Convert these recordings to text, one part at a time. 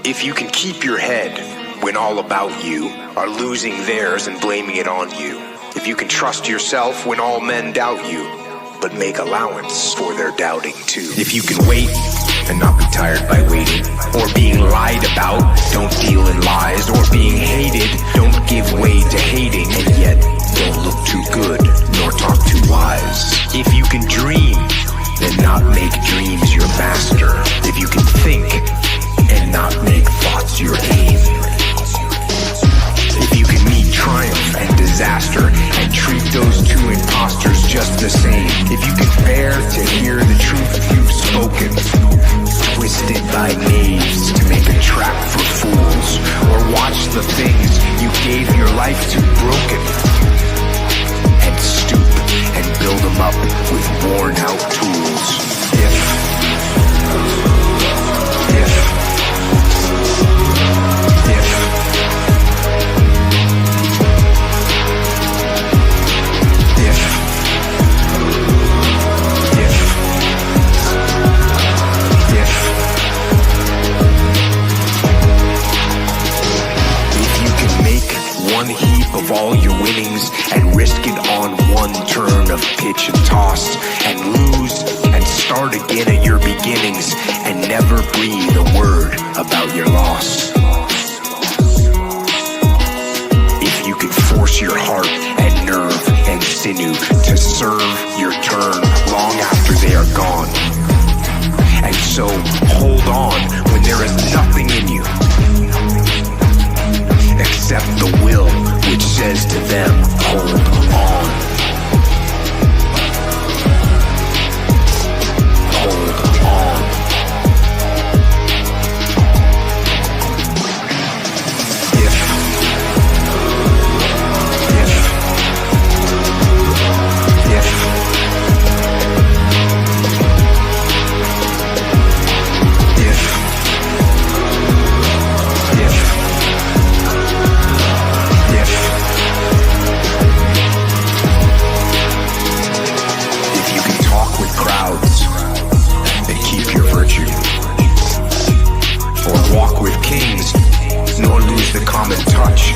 If you can keep your head when all about you are losing theirs and blaming it on you. If you can trust yourself when all men doubt you, but make allowance for their doubting too. If you can wait and not be tired by waiting, or being lied about, don't deal in lies, or being hated, don't give way to hating, and yet don't look too good nor talk too wise. If you can dream and not make dreams your master, if you can think and not make thoughts your aim, if you can meet triumph and disaster and treat those two imposters just the same, if you can bear to hear the truth you've spoken, twisted by knaves to make a trap for fools, or watch the things you gave your life to broken, and stoop and build them up with worn out tools. One heap of all your winnings and risk it on one turn of pitch and toss, and lose and start again at your beginnings, and never breathe a word about your loss. If you can force your heart and nerve and sinew to serve your turn long after they are gone, and so hold on when there is nothing in you except the will which says to them, hold on. Hold on. Walk with kings, nor lose the common touch.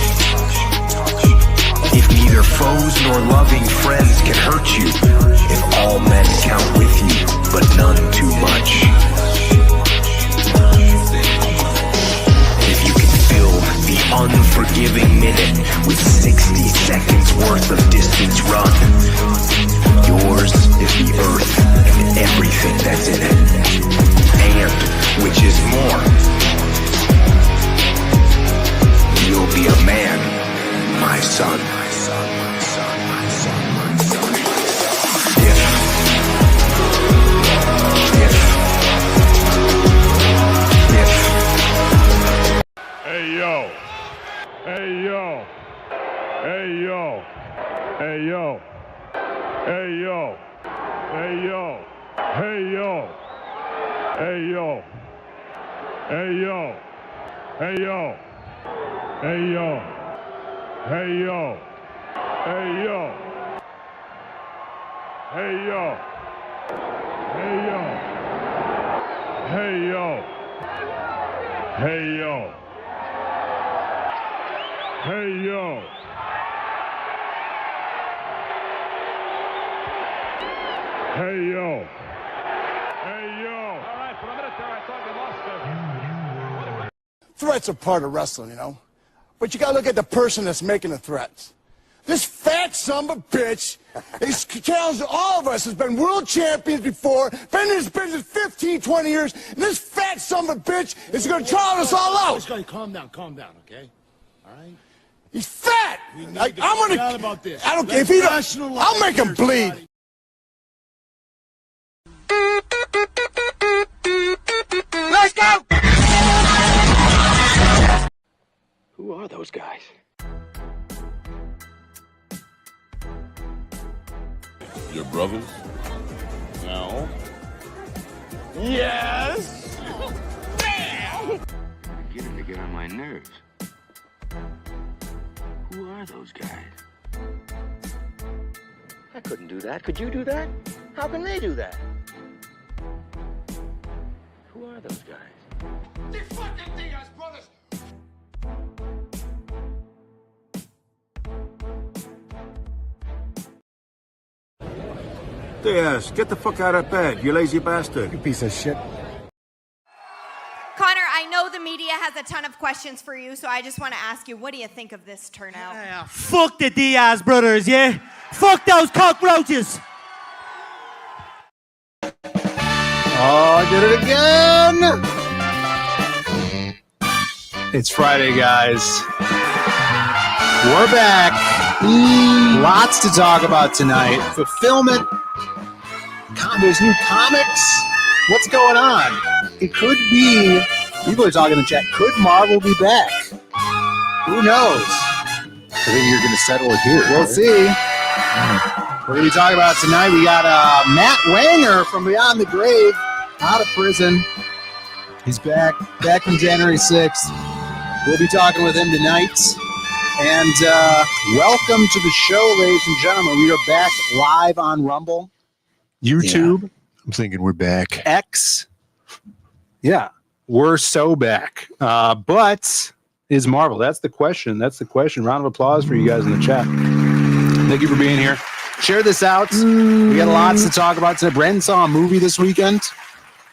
If neither foes nor loving friends can hurt you, if all men count with you, but none too much. If you can fill the unforgiving minute with 60 seconds worth of distance run, yours is the earth and everything that's in it. And, which is more, you'll be a man, my son. Hey yo, hey yo, hey yo, hey yo, hey yo, hey yo, hey yo, hey yo, hey yo, hey yo. Hey yo, hey yo, hey yo, hey yo, hey yo, hey yo, hey yo, hey yo, hey yo, hey yo. All right, for a minute there I thought we lost it. Threats are part of wrestling, you know. But you gotta look at the person that's making the threats. This fat son of a bitch is challenging all of us, has been world champions before, been in this business 15, 20 years, and this fat son of a bitch is gonna challenge us all out. Calm down, okay? All right? He's fat! I'm gonna... about this. I don't care if he don't... I'll make him bleed. Let's go! Who are those guys? Your brothers? No. Yes! You're beginning to get on my nerves. Who are those guys? I couldn't do that. Could you do that? How can they do that? Who are those guys? The fucking Diaz brothers. DIAZ, get the fuck out of bed, you lazy bastard. You piece of shit. Connor, I know the media has a ton of questions for you, so I just want to ask you, what do you think of this turnout? Yeah, fuck the Diaz brothers, yeah? Fuck those cockroaches! Oh, I did it again! It's Friday, guys. We're back. Lots to talk about tonight. Fulfillment. There's new comics. What's going on? It could be, people are talking in the chat, could Marvel be back? Who knows? I think you're going to settle it here. We'll see. We're going to be talking about it tonight. We got Matt Wenger from Beyond the Grave, out of prison. He's back from January 6th. We'll be talking with him tonight. And welcome to the show, ladies and gentlemen. We are back live on Rumble, YouTube. Yeah. I'm thinking we're back. X. Yeah, we're so back. But is Marvel? That's the question. Round of applause for you guys in the chat. Thank you for being here. Share this out. We got lots to talk about today. Brandon saw a movie this weekend.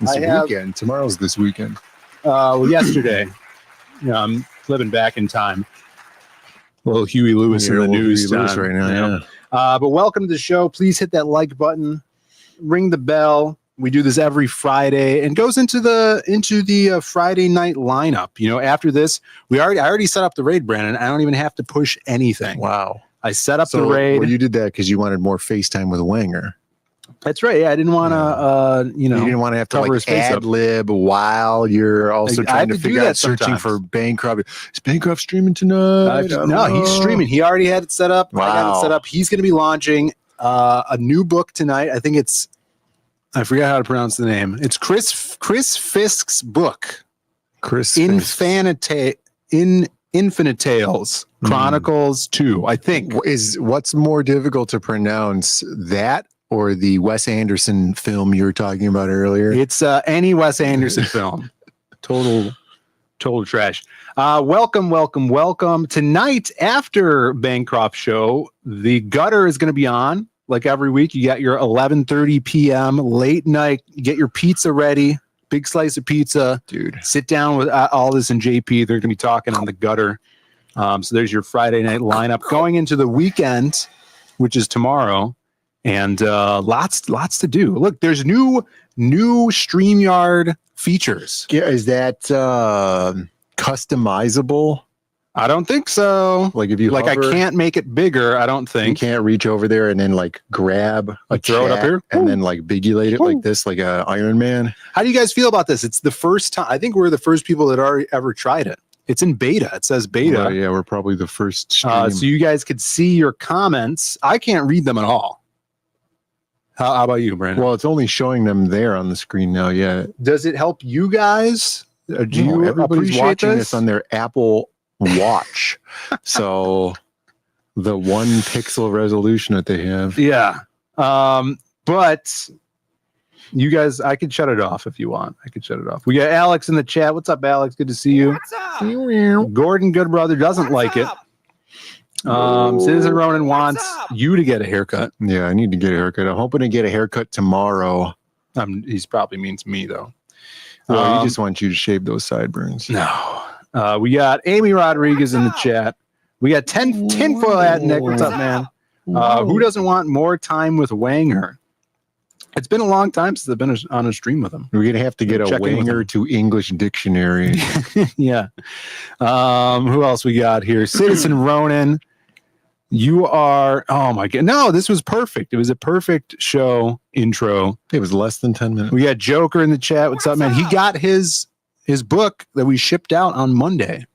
Weekend. Tomorrow's this weekend. Yesterday. Yeah, I'm living back in time. A little Huey Lewis in the news right now. Yeah. But welcome to the show. Please hit that like button. Ring the bell. We do this every Friday and goes into the Friday night lineup. You know, after this, I already set up the raid, Brandon. I don't even have to push anything. Wow. I set up the raid. Well, you did that because you wanted more FaceTime with Wenger. That's right. Yeah, I didn't want to, you didn't want to have to like ad lib while you're also trying to figure out searching for Bancroft. Is Bancroft streaming tonight? No, he's streaming. He already had it set up. Wow. I got it set up. He's going to be launching a new book tonight. I think I forget how to pronounce the name. It's Chris Fisk's book. Infinite Tales Chronicles 2, I think. What's more difficult to pronounce, that or the Wes Anderson film you were talking about earlier? It's any Wes Anderson film. Total trash. Welcome. Tonight, after Bancroft show, the Gutter is going to be on. Like every week, you got your 11:30 p.m. late night. You get your pizza ready. Big slice of pizza. Dude. Sit down with Aldous and JP. They're going to be talking on the Gutter. So there's your Friday night lineup. Going into the weekend, which is tomorrow. And lots to do. Look, there's new StreamYard features. Yeah, is that customizable? I don't think so. Like if you hover, I can't make it bigger. I don't think you can't reach over there and then like grab throw it up here and then like bigulate it like this, like a Iron Man. How do you guys feel about this? It's the first time. I think we're the first people that ever tried it. It's in beta. It says beta. Well, yeah, we're probably the first. So you guys could see your comments. I can't read them at all. How about you, Brandon? Well, it's only showing them there on the screen now. Yeah. Does it help you guys? Do you everybody's appreciate watching this? this on their Apple Watch? So the 1 pixel resolution that they have. Yeah. But you guys, I could shut it off if you want. I could shut it off. We got Alex in the chat. What's up, Alex? Good to see you. What's up? Gordon Goodbrother doesn't like it. Citizen Ronan wants you to get a haircut. Yeah, I need to get a haircut. I'm hoping to get a haircut tomorrow. He's probably means me though. Well, he just wants you to shave those sideburns. No. We got Amy Rodriguez in the chat. We got Tinfoil Hat Nick. What's up, man? Who doesn't want more time with Wenger? It's been a long time since I've been on a stream with him. We're going to have to get a Wenger to English dictionary. Yeah. Who else we got here? Citizen Ronan. You are, oh my God. No, this was perfect. It was a perfect show intro. It was less than 10 minutes. We got Joker in the chat. What's up, man? He got his book that we shipped out on Monday.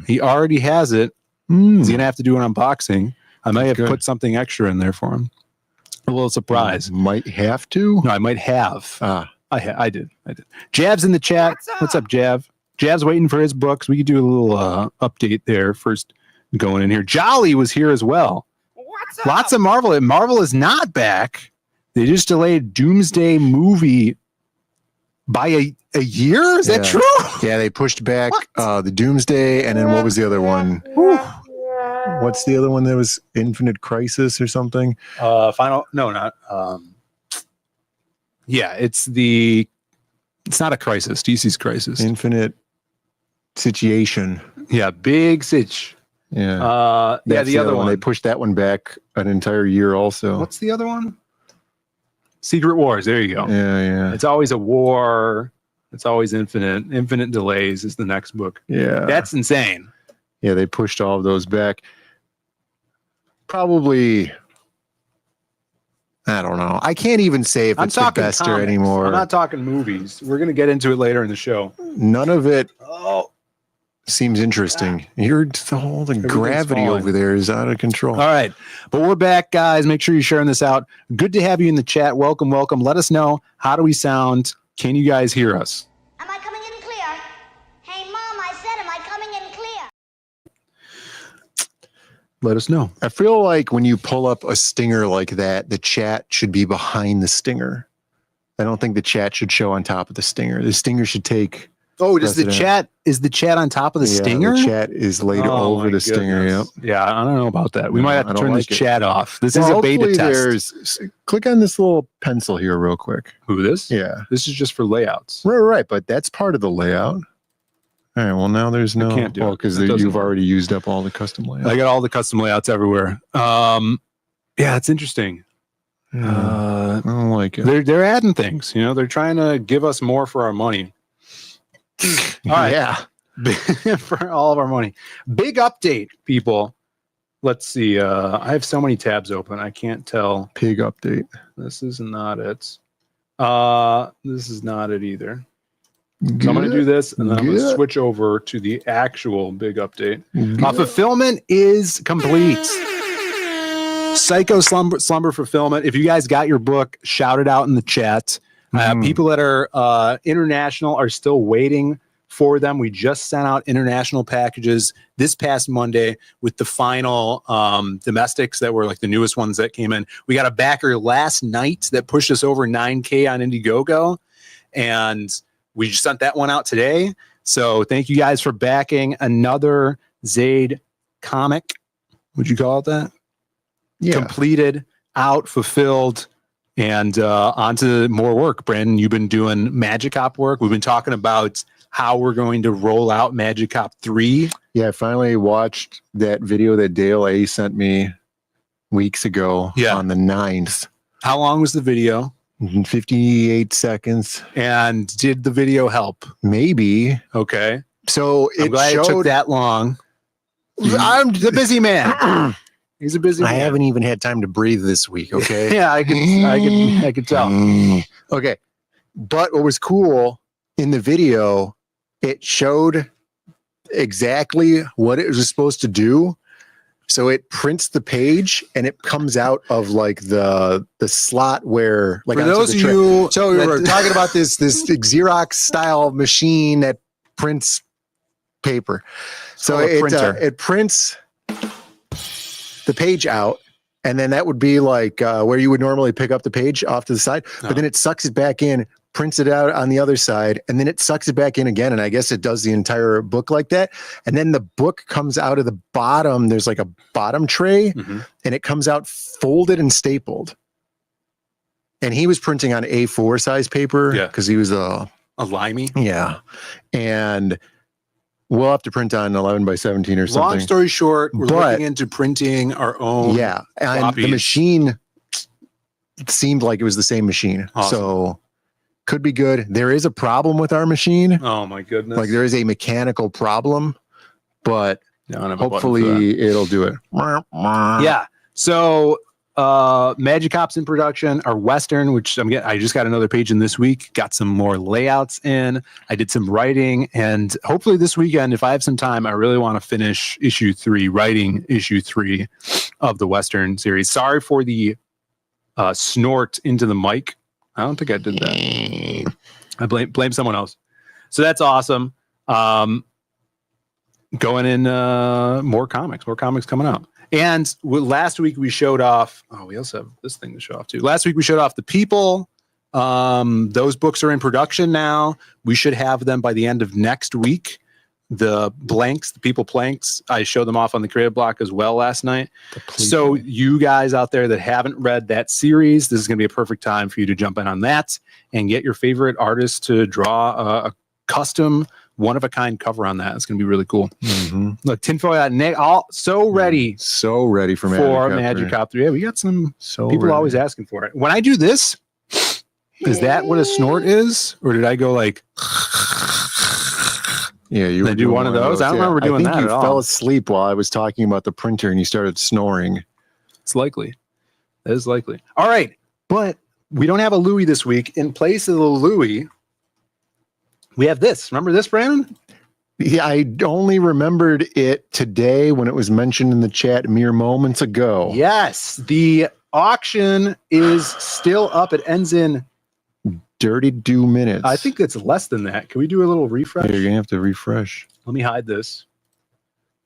He already has it. He's going to have to do an unboxing. I might have put something extra in there for him. A little surprise. Might have to? No, I might have. I did. Jav's in the chat. What's up, Jav? Jav's waiting for his books. We could do a little update there first going in here. Jolly was here as well. What's up? Lots of Marvel. Marvel is not back. They just delayed Doomsday movie By a year? Is that true? Yeah, they pushed back the Doomsday, and then what was the other one? What's the other one that was Infinite Crisis or something? Final? No, not. Yeah, it's not a crisis. DC's Crisis. Infinite Situation. Yeah, Big Sitch. Yeah. The other one. They pushed that one back an entire year also. What's the other one? Secret Wars. There you go. Yeah. It's always a war. It's always infinite. Infinite Delays is the next book. Yeah. That's insane. Yeah, they pushed all of those back. Probably, I don't know. I can't even say if it's the best or anymore. I'm not talking movies. We're going to get into it later in the show. None of it seems interesting. The gravity over there is out of control. All right. But we're back, guys. Make sure you're sharing this out. Good to have you in the chat. Welcome. Let us know. How do we sound? Can you guys hear us? Am I coming in clear? Hey, Mom, I said, am I coming in clear? Let us know. I feel like when you pull up a stinger like that, the chat should be behind the stinger. I don't think the chat should show on top of the stinger. The stinger should take. Oh, is the chat on top of the stinger? The chat is laid over the stinger. Yep. Yeah, I don't know about that. We might have to turn this chat off. This is a beta test. Click on this little pencil here real quick. Who, this? Yeah. This is just for layouts. Right. But that's part of the layout. All right. Well, now there's no. Can't do it because you've already used up all the custom layouts. I got all the custom layouts everywhere. Yeah, it's interesting. I don't like it. They're adding things. They're trying to give us more for our money. All right. Yeah. For all of our money. Big update, people. Let's see. I have so many tabs open. I can't tell. Pig update. This is not it. This is not it either. So I'm going to do this, and then I'm going to switch over to the actual big update. Fulfillment is complete. Psycho Slumber Fulfillment. If you guys got your book, shout it out in the chat. People that are international are still waiting for them. We just sent out international packages this past Monday with the final domestics that were like the newest ones that came in. We got a backer last night that pushed us over 9K on Indiegogo, and we just sent that one out today. So thank you guys for backing another Zaid comic. Would you call it that? Yeah. Completed, out, fulfilled. And on to more work. Brandon, you've been doing Magic Cop work. We've been talking about how we're going to roll out Magic Cop 3. Yeah, I finally watched that video that Dale A sent me weeks ago on the 9th. How long was the video? 58 seconds. And did the video help? Maybe. Okay. So I'm glad it took that long. I'm the busy man. He's a busy man. I haven't even had time to breathe this week, okay? Yeah, I could tell. Okay. But what was cool in the video, it showed exactly what it was supposed to do. So it prints the page and it comes out of like the slot where like for those of you so we were talking about this Xerox style machine that prints paper. So it prints the page out, and then that would be like where you would normally pick up the page off to the side, but then it sucks it back in, prints it out on the other side, and then it sucks it back in again, and I guess it does the entire book like that. And then the book comes out of the bottom. There's like a bottom tray, and it comes out folded and stapled. And he was printing on A4 size paper because he was a limey. Yeah, and we'll have to print on 11 by 17 or something. Long story short, we're looking into printing our own. Yeah, and the machine seemed like it was the same machine. Awesome. So could be good. There is a problem with our machine. Oh my goodness. Like there is a mechanical problem, but hopefully it'll do it. Yeah. So Magic Cops in production are Western, which I just got another page in this week, got some more layouts in. I did some writing, and hopefully this weekend, if I have some time, I really want to finish writing issue 3 of the Western series. Sorry for the snort into the mic. I don't think I did that. I blame someone else. So that's awesome. Going in more comics coming out. And last week we showed off. Oh, we also have this thing to show off too. Last week we showed off The People, Those books are in production now. We should have them by the end of next week. The blanks, the people planks, I showed them off on the creative block as well last night. So you guys out there that haven't read that series, this is going to be a perfect time for you to jump in on that and get your favorite artist to draw a custom one-of-a-kind cover on that. It's going to be really cool. Look, tinfoil.net, so ready for Magic Cop 3. Yeah, we got some people always asking for it. When I do this, is that what a snort is? Or did I go like... Yeah, you were do one of those. I don't remember doing that at all. You fell asleep while I was talking about the printer and you started snoring. It's likely. That is likely. All right, but we don't have a Louis this week. In place of the Louis, we have this. Remember this, Brandon? Yeah, I only remembered it today when it was mentioned in the chat mere moments ago. Yes, the auction is still up. It ends in 32 minutes. I think it's less than that. Can we do a little refresh? Yeah, you're going to have to refresh. Let me hide this.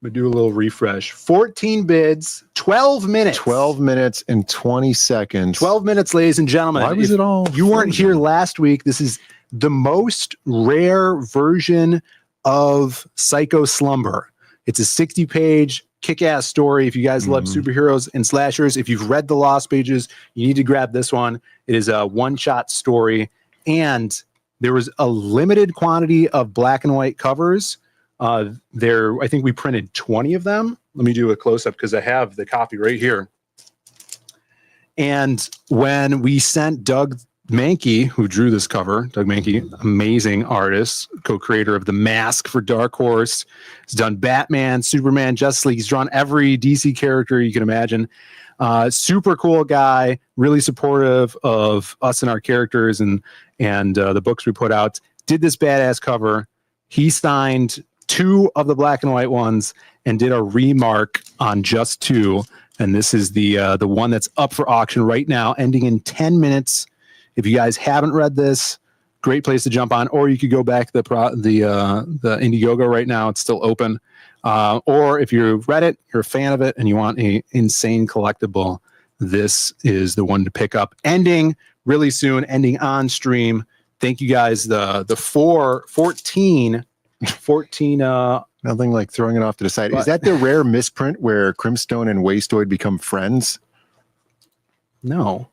We do a little refresh. 14 bids, 12 minutes. 12 minutes and 20 seconds. 12 minutes, ladies and gentlemen. Why was it all? You weren't here last week. This is the most rare version of Psycho Slumber. It's a 60-page kick-ass story. If you guys love superheroes and slashers, if you've read the Lost Pages, you need to grab this one. It is a one-shot story. And there was a limited quantity of black and white covers. I think we printed 20 of them. Let me do a close-up because I have the copy right here. And when we sent Doug Mahnke, who drew this cover, Doug Mahnke, amazing artist, co-creator of The Mask for Dark Horse. He's done Batman, Superman, Justice League. He's drawn every DC character you can imagine. Super cool guy, really supportive of us and our characters and the books we put out. Did this badass cover. He signed 2 of the black and white ones and did a remark on just 2. And this is the one that's up for auction right now, ending in 10 minutes. If you guys haven't read this, great place to jump on. Or you could go back to the Indiegogo right now. It's still open. Or if you've read it, you're a fan of it, and you want an insane collectible, this is the one to pick up. Ending really soon, ending on stream. Thank you guys. The 14. Nothing like throwing it off to the side. Is that the rare misprint where Crimstone and Wastoid become friends? No.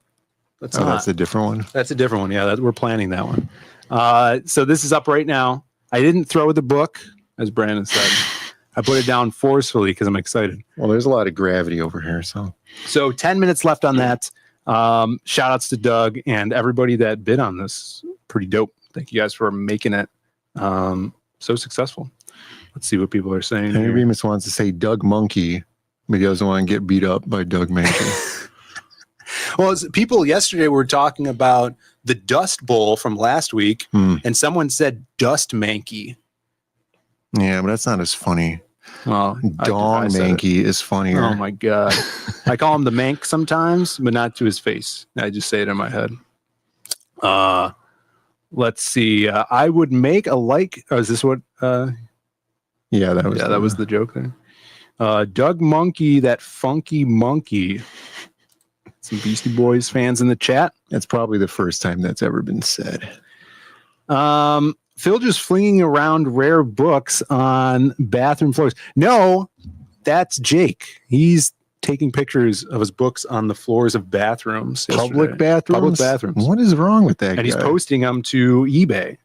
That's a different one. That's a different one. Yeah, we're planning that one. So this is up right now. I didn't throw the book, as Brandon said. I put it down forcefully because I'm excited. Well, there's a lot of gravity over here. So 10 minutes left on that. Shout outs to Doug and everybody that bid on this. Pretty dope. Thank you guys for making it so successful. Let's see what people are saying. Henry Remus wants to say Doug Monkey, but he doesn't want to get beat up by Doug Mahnke. Well, people yesterday were talking about the Dust Bowl from last week, and someone said Dust Mankey. Yeah, but that's not as funny. Well, Dong Mankey is funnier. Oh my god! I call him the Mank sometimes, but not to his face. I just say it in my head. Let's see. I would make a like. Oh, is this what? Yeah, that was the joke there. Doug Monkey, that funky monkey. Some Beastie Boys fans in the chat. That's probably the first time that's ever been said. Phil just flinging around rare books on bathroom floors. No, that's Jake. He's taking pictures of his books on the floors of bathrooms. Public bathrooms? Public bathrooms. What is wrong with that guy? And he's posting them to eBay.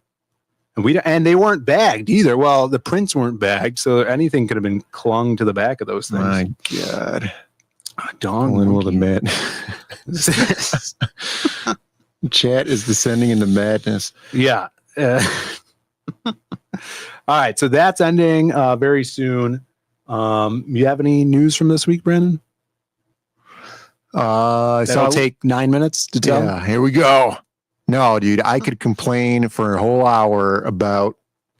And they weren't bagged either. Well, the prints weren't bagged, so anything could have been clung to the back of those things. My God. When will the chat is descending into madness. Yeah. All right, so that's ending very soon. You have any news from this week, Brandon? That'll take 9 minutes to tell. Yeah, here we go. No, dude, I could complain for a whole hour about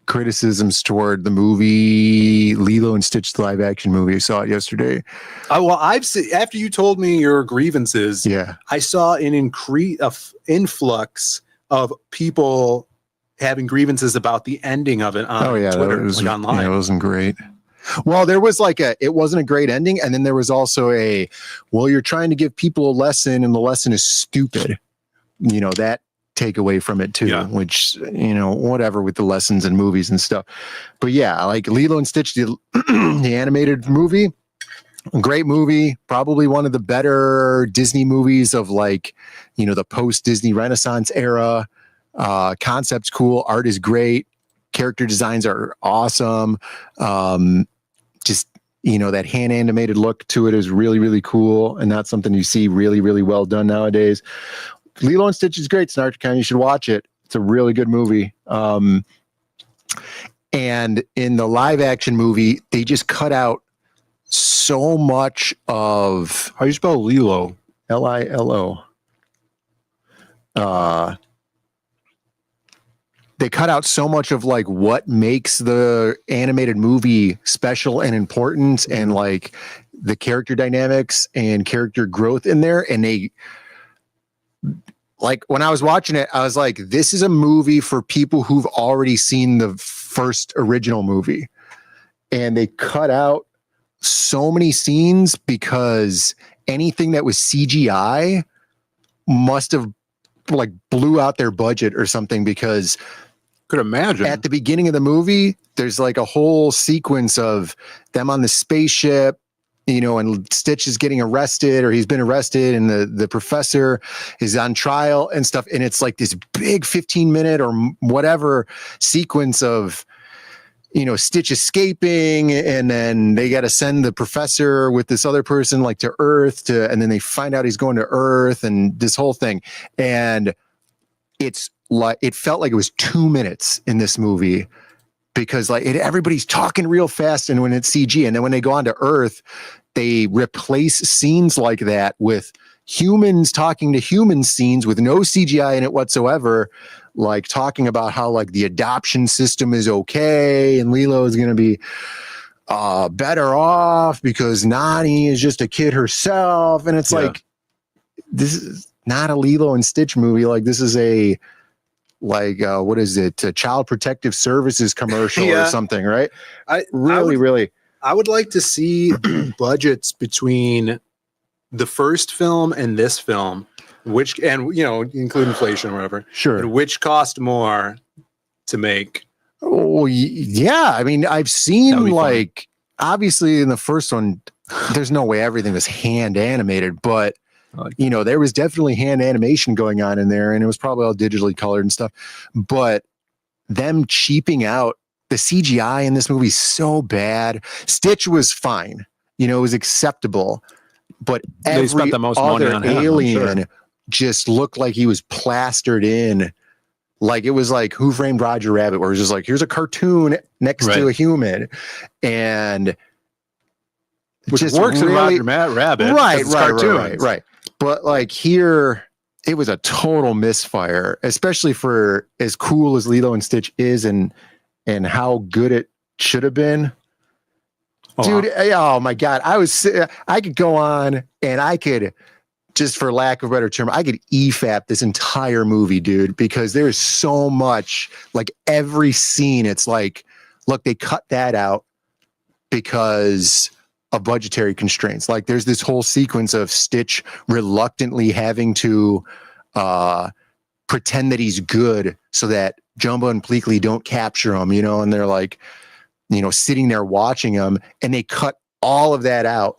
criticisms toward the movie Lilo and Stitch, the live action movie. I saw it yesterday. Well, I've seen, after you told me your grievances, I saw an influx of people having grievances about the ending of it on Twitter, online. Yeah, it wasn't great. Well, there was it wasn't a great ending. And then there was also you're trying to give people a lesson and the lesson is stupid. You know, that take away from it too, which, whatever with the lessons and movies and stuff. But yeah, like Lilo and Stitch, the animated movie, great movie, probably one of the better Disney movies of like, the post-Disney Renaissance era. Concept's cool, art is great, character designs are awesome. Just, that hand animated look to it is really, really cool, and that's something you see really, really well done nowadays. Lilo and Stitch is great, Snarkcon. You should watch it. It's a really good movie. And in the live action movie, they just cut out so much of, how do you spell Lilo? Lilo. They cut out so much of like what makes the animated movie special and important, and like the character dynamics and character growth in there. And they, like, when I was watching it, I was like, this is a movie for people who've already seen the first original movie. And they cut out so many scenes because anything that was CGI must have like blew out their budget or something, because could imagine at the beginning of the movie, there's like a whole sequence of them on the spaceship, and Stitch is getting arrested, or he's been arrested, and the professor is on trial and stuff. And it's like this big 15-minute or whatever sequence of, Stitch escaping, and then they got to send the professor with this other person like to Earth and then they find out he's going to Earth, and this whole thing. And it's like, it felt like it was 2 minutes in this movie, because like everybody's talking real fast, and when it's CG, and then when they go on to Earth, they replace scenes like that with humans talking to human scenes with no CGI in it whatsoever, like talking about how like the adoption system is okay, and Lilo is going to be better off because Nani is just a kid herself. And it's like, this is not a Lilo and Stitch movie. Like, this is a, like, what is it? A Child Protective Services commercial or something, right? I would like to see budgets between the first film and this film, which, and include inflation or whatever. Sure. And which cost more to make? Oh yeah. I mean, I've seen like, obviously in the first one, there's no way everything was hand animated, but there was definitely hand animation going on in there, and it was probably all digitally colored and stuff. But them cheaping out the CGI in this movie is so bad. Stitch was fine, it was acceptable, but every spent the most money other on him, alien just looked like he was plastered in. Like, it was like Who Framed Roger Rabbit, where it's just like, here's a cartoon next to a human, and which just works really, in Roger Rabbit, right. But like here, it was a total misfire, especially for as cool as Lilo and Stitch is, and how good it should have been. Dude, oh my God. I could go on, and I could, just for lack of a better term, I could EFAP this entire movie, dude, because there is so much, like every scene, it's like, look, they cut that out because of budgetary constraints. Like, there's this whole sequence of Stitch reluctantly having to pretend that he's good so that Jumbo and Pleakley don't capture him, and they're like, sitting there watching him, and they cut all of that out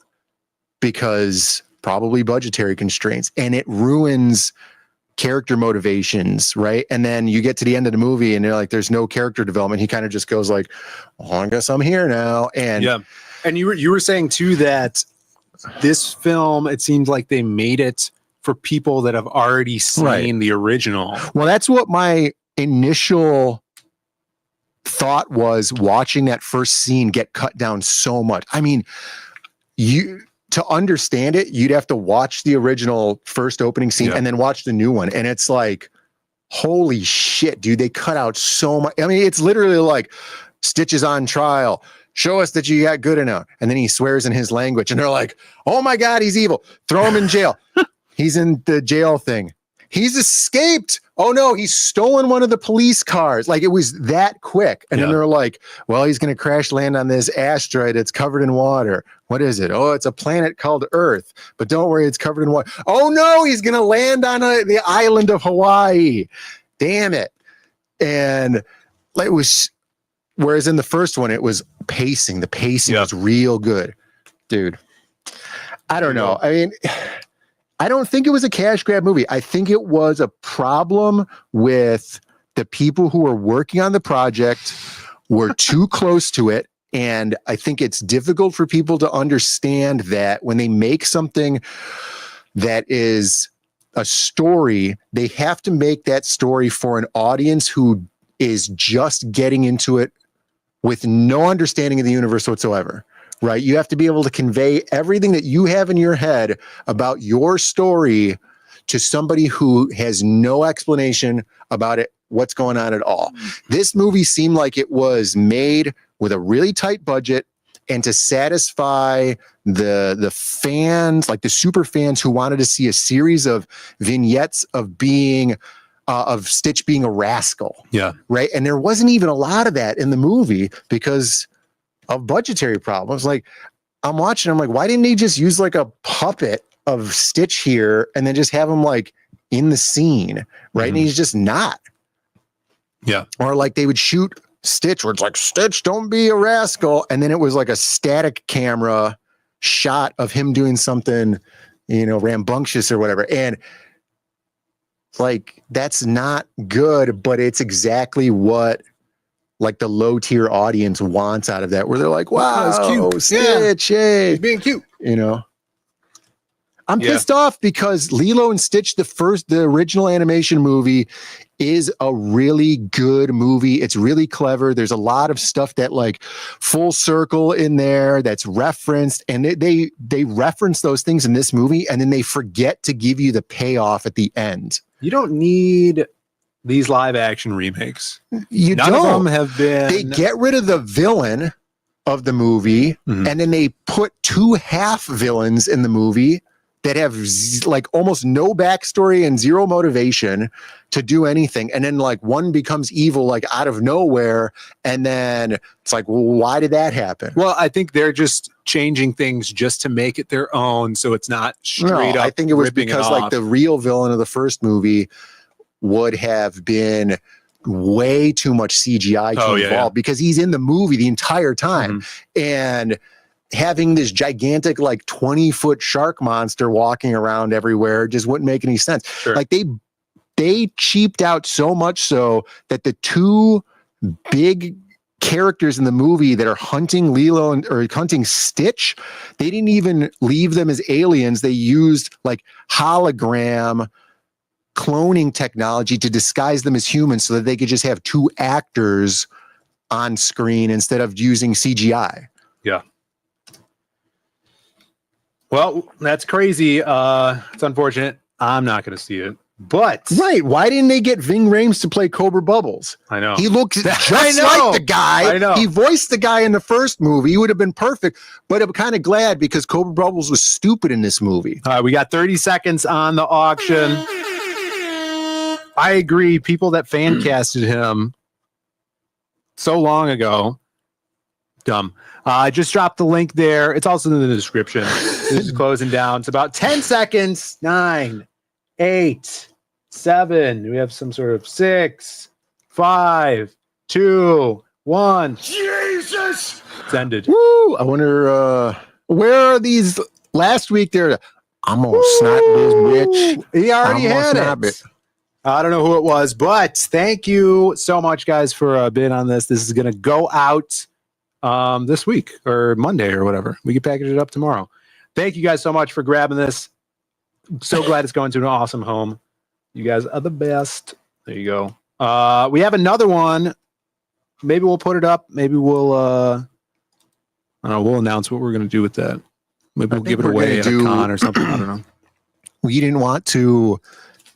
because probably budgetary constraints, and it ruins character motivations, right? And then you get to the end of the movie, and they're like, there's no character development. He kind of just goes like, oh, I guess I'm here now. And and you were saying too that this film, it seems like they made it for people that have already seen the original. Well, that's what my initial thought was, watching that first scene get cut down so much. I mean, to understand it, you'd have to watch the original first opening scene and then watch the new one. And it's like, holy shit, dude, they cut out so much. I mean, it's literally like, Stitch is on trial. Show us that you got good enough. And then he swears in his language, and they're like, oh my God, he's evil. Throw him in jail. He's in the jail thing. he's escaped. Oh no, he's stolen one of the police cars. Like it was that quick. And then they're like, well, he's going to crash land on this asteroid. It's covered in water. What is it? Oh, it's a planet called Earth. But don't worry, it's covered in water. Oh no, he's going to land on the island of Hawaii. Damn it. And it was, whereas in the first one, it was pacing. The pacing was real good. Dude, I don't know. I mean, I don't think it was a cash grab movie. I think it was a problem with the people who were working on the project were too close to it. And I think it's difficult for people to understand that when they make something that is a story, they have to make that story for an audience who is just getting into it with no understanding of the universe whatsoever. Right? You have to be able to convey everything that you have in your head about your story to somebody who has no explanation about it, what's going on at all. This movie seemed like it was made with a really tight budget and to satisfy the fans, like the super fans who wanted to see a series of vignettes of being of Stitch being a rascal. Yeah. Right. And there wasn't even a lot of that in the movie because of budgetary problems. Like I'm watching, I'm like, why didn't he just use like a puppet of Stitch here and then just have him like in the scene, right? And he's just not. Yeah. Or like they would shoot Stitch where it's like, Stitch, don't be a rascal. And then it was like a static camera shot of him doing something, you know, rambunctious or whatever. And like, that's not good, but it's exactly what like the low tier audience wants out of that, where they're like, wow, it's cute. Stitch, hey. He's being cute. You know, I'm pissed off because Lilo and Stitch, the original animation movie, is a really good movie. It's really clever. There's a lot of stuff that like full circle in there that's referenced, and they reference those things in this movie, and then they forget to give you the payoff at the end. You don't need these live action remakes. None of them have been. They get rid of the villain of the movie, and then they put two half villains in the movie that have like almost no backstory and zero motivation to do anything. And then like one becomes evil, like out of nowhere. And then it's like, well, why did that happen? Well, I think they're just changing things just to make it their own. So it's not straight up. I think it was because like the real villain of the first movie would have been way too much CGI to involve because he's in the movie the entire time. And having this gigantic, like 20-foot shark monster walking around everywhere just wouldn't make any sense. Like they cheaped out so much so that the two big characters in the movie that are hunting Lilo or hunting Stitch, they didn't even leave them as aliens. They used like hologram cloning technology to disguise them as humans so that they could just have two actors on screen instead of using CGI. Yeah. Well, that's crazy. It's unfortunate. I'm not going to see it. But why didn't they get Ving Rhames to play Cobra Bubbles? I know he looked just like the guy. I know he voiced the guy in the first movie. He would have been perfect. But I'm kind of glad because Cobra Bubbles was stupid in this movie. All right, we got 30 seconds on the auction. I agree. People that fan casted him so long ago, dumb. I just dropped the link there. It's also in the description. This is closing down. It's about 10 seconds. 9, 8, 7. We have some sort of 6, 5, 2, 1. Jesus! It's ended. Woo! I wonder where are these last week? They're I'm gonna snap this bitch. He already had it. I don't know who it was, but thank you so much, guys, for being on this. This is gonna go out this week or Monday or whatever. We can package it up tomorrow. Thank you guys so much for grabbing this. So glad it's going to an awesome home. You guys are the best. There you go. We have another one. Maybe we'll put it up. Maybe we'll I don't know, we'll announce what we're gonna do with that. Maybe we'll give it away at a con or something. I don't know. We didn't want to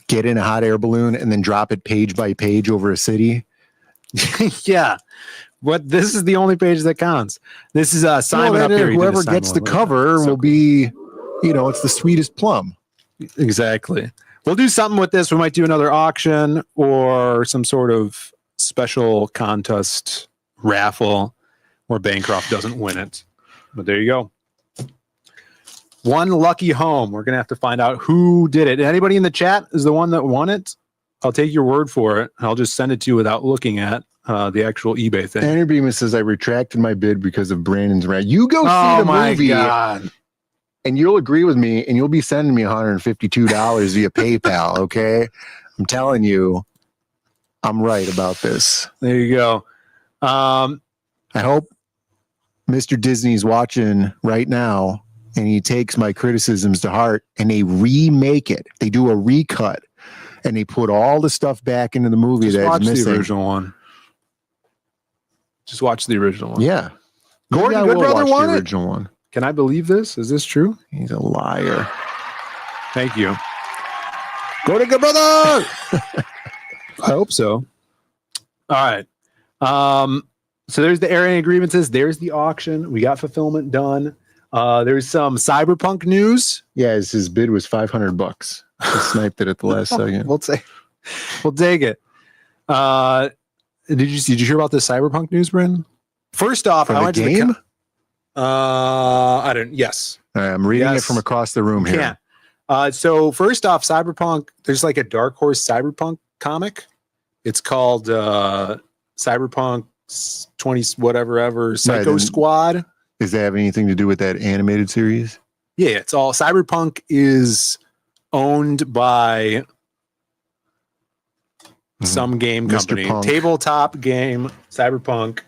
get in a hot air balloon and then drop it page by page over a city. Yeah. But this is the only page that counts. This is Simon up here. Whoever gets the cover will be, you know, it's the sweetest plum. Exactly. We'll do something with this. We might do another auction or some sort of special contest raffle where Bancroft doesn't win it. But there you go. One lucky home. We're going to have to find out who did it. Anybody in the chat is the one that won it? I'll take your word for it. I'll just send it to you without looking at the actual eBay thing. Andrew Beeman says, I retracted my bid because of Brandon's rant. You go see the movie. God. And you'll agree with me, and you'll be sending me $152 via PayPal, okay? I'm telling you, I'm right about this. There you go. I hope Mr. Disney's watching right now, and he takes my criticisms to heart, and they remake it. They do a recut, and they put all the stuff back into the movie that's missing. The original one. Just watch the original one. Yeah. Gordon Goodbrother won the it? original one. Can I believe this? Is this true? He's a liar. Thank you. Go to good brother. I hope so. All right. So there's the airing agreements. There's the auction. We got fulfillment done. There's some Cyberpunk news. Yeah, his bid was $500. He sniped it at the last second. We'll take it. Did you hear about the Cyberpunk news, Brandon? First off, I went to the game. I don't. Yes, I'm reading it from across the room here. Yeah. So first off, Cyberpunk. There's like a Dark Horse Cyberpunk comic. It's called Cyberpunk 20 whatever ever Psycho Squad. Does that have anything to do with that animated series? Yeah, it's all Cyberpunk is owned by some game company, tabletop game, Cyberpunk.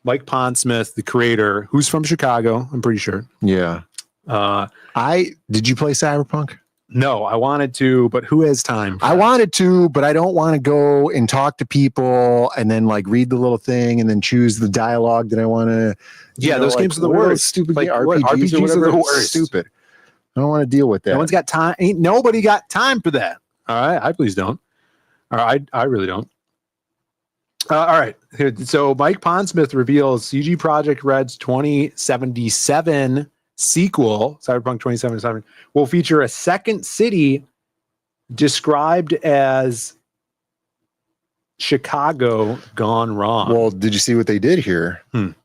Mike Pondsmith, the creator, who's from Chicago, I'm pretty sure. Yeah. Did you play Cyberpunk? No, I wanted to, but who has time? I wanted to, but I don't want to go and talk to people and then like read the little thing and then choose the dialogue that I want to. Yeah, those games are the worst. Stupid like, RPGs are the worst. Stupid. I don't want to deal with that. No one's got time. Ain't nobody got time for that. All right, I please don't. All right, I really don't. All right. So Mike Pondsmith reveals CG Projekt Red's 2077 sequel, Cyberpunk 2077, will feature a second city described as Chicago gone wrong. Well, did you see what they did here?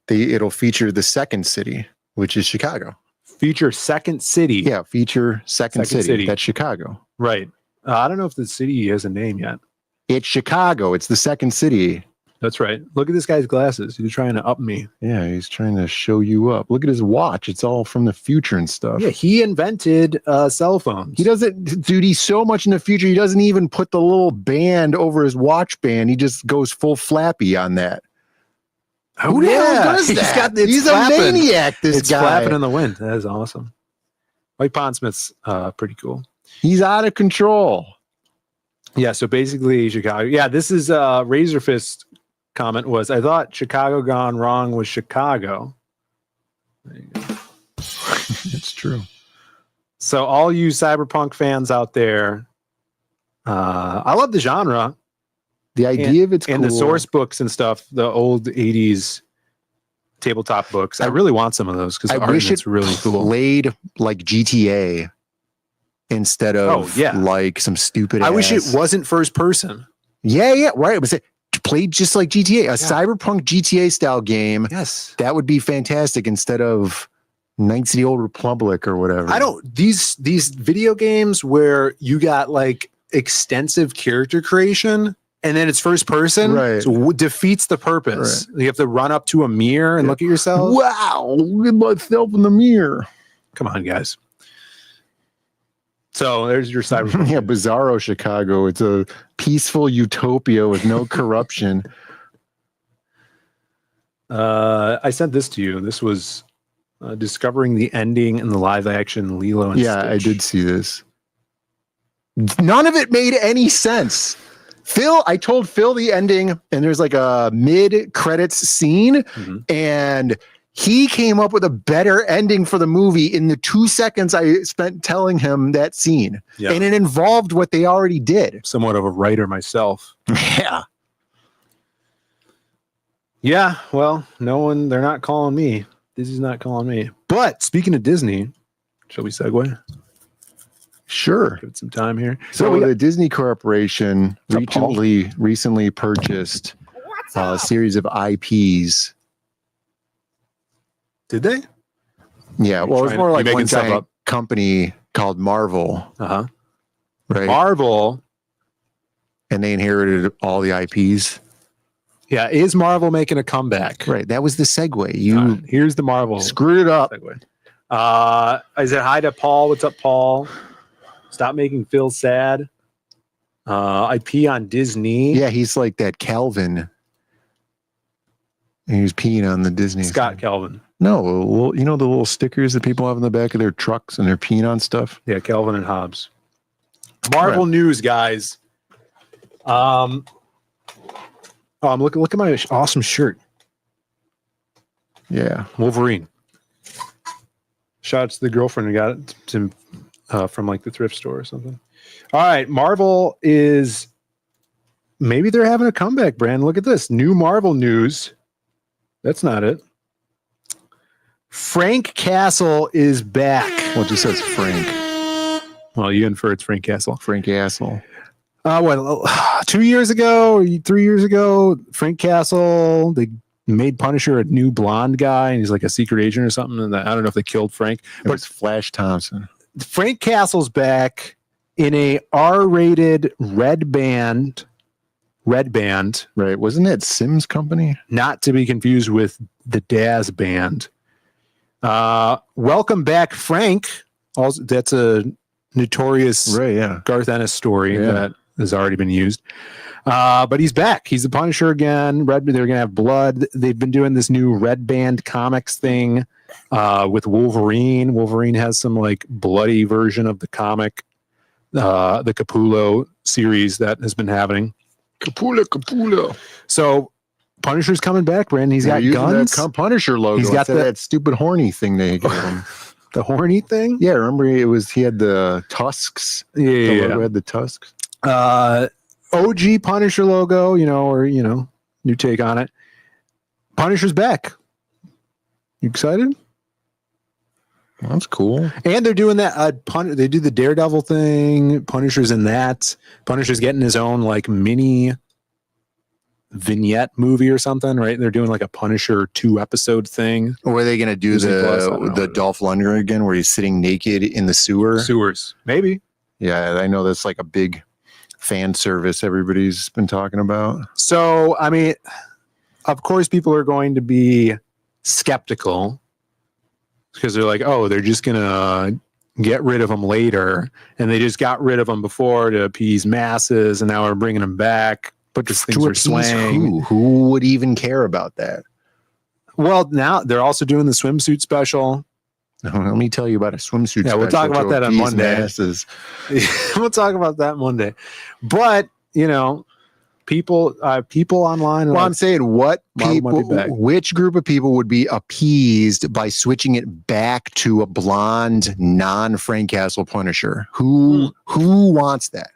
It'll feature the second city, which is Chicago. Feature second city. Yeah, feature second city. That's Chicago. Right. I don't know if the city has a name yet. It's Chicago. It's the second city. That's right. Look at this guy's glasses. He's trying to up me. Yeah, he's trying to show you up. Look at his watch. It's all from the future and stuff. Yeah, he invented cell phones. He doesn't, dude, he's so much in the future. He doesn't even put the little band over his watch band. He just goes full flappy on that. Oh, who the hell does that? He's a maniac, this guy. It's flapping in the wind. That is awesome. Mike Pondsmith's pretty cool. He's out of control. Yeah, so basically Chicago. Yeah, this is Razor Fist comment was, I thought Chicago gone wrong was Chicago. There you go. It's true. So all you Cyberpunk fans out there, I love the genre. The idea of it's cool. And the source books and stuff, the old 80s tabletop books. I really want some of those because I wish it's really cool. Played like GTA instead of like some stupid I wish it wasn't first person. Yeah, right. It was played just like GTA, a Cyberpunk GTA style game. Yes. That would be fantastic instead of Knights of the Old Republic or whatever. I don't, these video games where you got like extensive character creation and then it's first person, right? So defeats the purpose. Right. You have to run up to a mirror and look at yourself. Wow, look at myself in the mirror. Come on, guys. So there's your Cyberpunk. Yeah, Bizarro Chicago. It's a peaceful utopia with no corruption. I sent this to you. This was discovering the ending in the live action Lilo and Stitch. I did see this. None of it made any sense. I told Phil the ending, and there's like a mid-credits scene, and he came up with a better ending for the movie in the 2 seconds I spent telling him that scene. Yeah. And it involved what they already did. Somewhat of a writer myself. Yeah. Yeah, well, they're not calling me. Disney's not calling me. But speaking of Disney, shall we segue? Sure. Give it some time here. So the Disney Corporation recently purchased a series of IPs. Did they? Yeah. Well, it was more like one giant company called Marvel. Uh-huh. Right. Marvel. And they inherited all the IPs. Yeah. Is Marvel making a comeback? Right. That was the segue. Here's the Marvel. Screwed it up. Segue. I said hi to Paul. What's up, Paul? Stop making Phil sad. IP on Disney. Yeah, he's like that Calvin. He was peeing on the Disney. Scott Calvin. No, well, you know the little stickers that people have in the back of their trucks and they're peeing on stuff? Yeah, Calvin and Hobbes. Marvel news, guys. I'm look at my awesome shirt. Yeah. Wolverine. Shout out to the girlfriend who got it from like the thrift store or something. All right. Marvel is maybe they're having a comeback, Brand. Look at this. New Marvel news. That's not it. Frank Castle is back. Well, it just says Frank. Well, you infer it's Frank Castle. Frank Castle. 2 years ago, 3 years ago, Frank Castle, they made Punisher a new blonde guy, and he's like a secret agent or something. And I don't know if they killed Frank. But it's Flash Thompson. Frank Castle's back in a R-rated red band. Right. Wasn't that Sims Company? Not to be confused with the DIAZ band. Welcome back, Frank. Also, that's a notorious Garth Ennis story that has already been used. But he's back. He's the Punisher again. They're going to have blood. They've been doing this new Red Band Comics thing with Wolverine. Wolverine has some like bloody version of the comic, the Capullo series that has been happening. Capullo. So Punisher's coming back, Brandon. He's got guns. That Punisher logo. He's got that stupid horny thing they gave him. The horny thing? Yeah, remember he had the tusks. Yeah, the logo had the tusks. OG Punisher logo, new take on it. Punisher's back. You excited? That's cool. And they're doing that. They do the Daredevil thing. Punisher's in that. Punisher's getting his own like mini vignette movie or something, right? They're doing like a Punisher 2-episode thing. Or are they going to do the Dolph Lundgren again, where he's sitting naked in the sewers? Maybe. Yeah, I know that's like a big fan service everybody's been talking about. So, I mean, of course, people are going to be skeptical because they're like, oh, they're just going to get rid of them later. And they just got rid of them before to appease masses. And now we're bringing them back. But these things are swaying. Who would even care about that? Well, now they're also doing the swimsuit special. Let me tell you about a swimsuit. Yeah, we'll talk about that on Monday. We'll talk about that Monday. But people online. Well, I'm saying which group of people would be appeased by switching it back to a blonde, non-Frank Castle Punisher? Who wants that?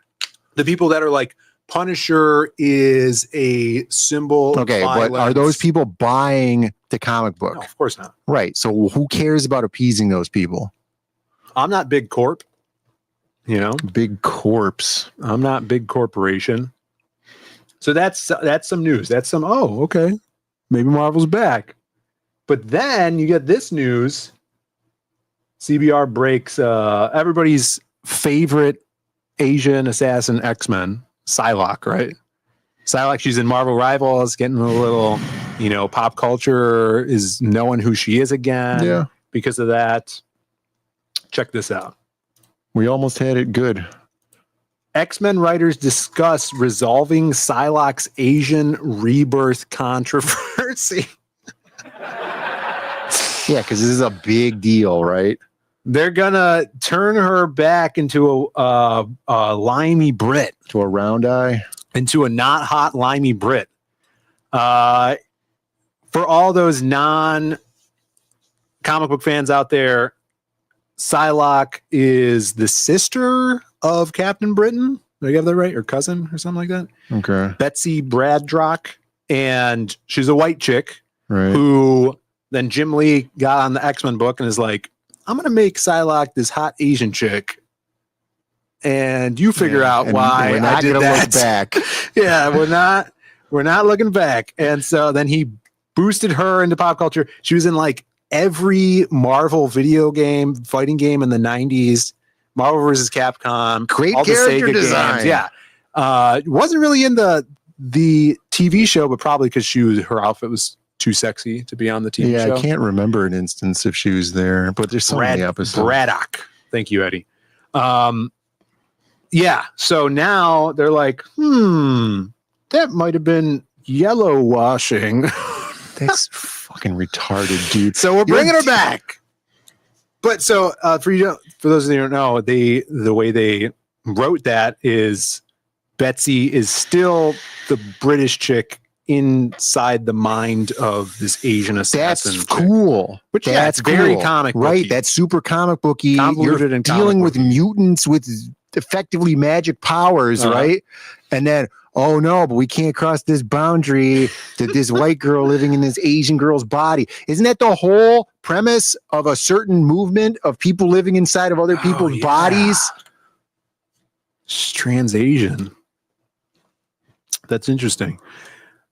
The people that are like, Punisher is a symbol. Okay, but are those people buying the comic book? No, of course not. Right. So who cares about appeasing those people? I'm not Big Corp. Big Corpse. I'm not Big Corporation. So that's some news. That's some. Oh, okay. Maybe Marvel's back. But then you get this news. CBR breaks everybody's favorite Asian assassin, X-Men. Psylocke, right? Psylocke, she's in Marvel Rivals, getting a little, pop culture is knowing who she is again. Yeah. Because of that. Check this out. We almost had it good. X-Men writers discuss resolving Psylocke's Asian rebirth controversy. Yeah, because this is a big deal, right? They're gonna turn her back into a limey Brit, to a round eye, into a not hot limey Brit. For all those non comic book fans out there, Psylocke is the sister of Captain Britain. Did I get that right? Or cousin or something like that? Okay. Betsy Braddock, and she's a white chick, right? Who then Jim Lee got on the X-Men book and is like, I'm going to make Psylocke this hot Asian chick and you figure out and why we're not I did gonna that. look back. Yeah, we're not looking back. And so then he boosted her into pop culture. She was in like every Marvel video game, fighting game in the 90s, Marvel vs. Capcom, Great all the character Sega design. games. Yeah. Wasn't really in the TV show, but probably because her outfit was too sexy to be on the TV show. I can't remember an instance if she was there, but there's so many episodes. Braddock. Thank you, Eddie. Yeah. So now they're like, that might have been yellow washing. That's fucking retarded, dude. So we're bringing her back. But so for those of you who don't know, the way they wrote that is Betsy is still the British chick inside the mind of this Asian assassin. That's cool. Which that's very cool. comic booky. Right. That's super comic booky. Convoluted You're and dealing comic with booky. mutants with effectively magic powers, right? And then, oh no, but we can't cross this boundary to this white girl living in this Asian girl's body. Isn't that the whole premise of a certain movement of people living inside of other people's bodies? Trans Asian. That's interesting.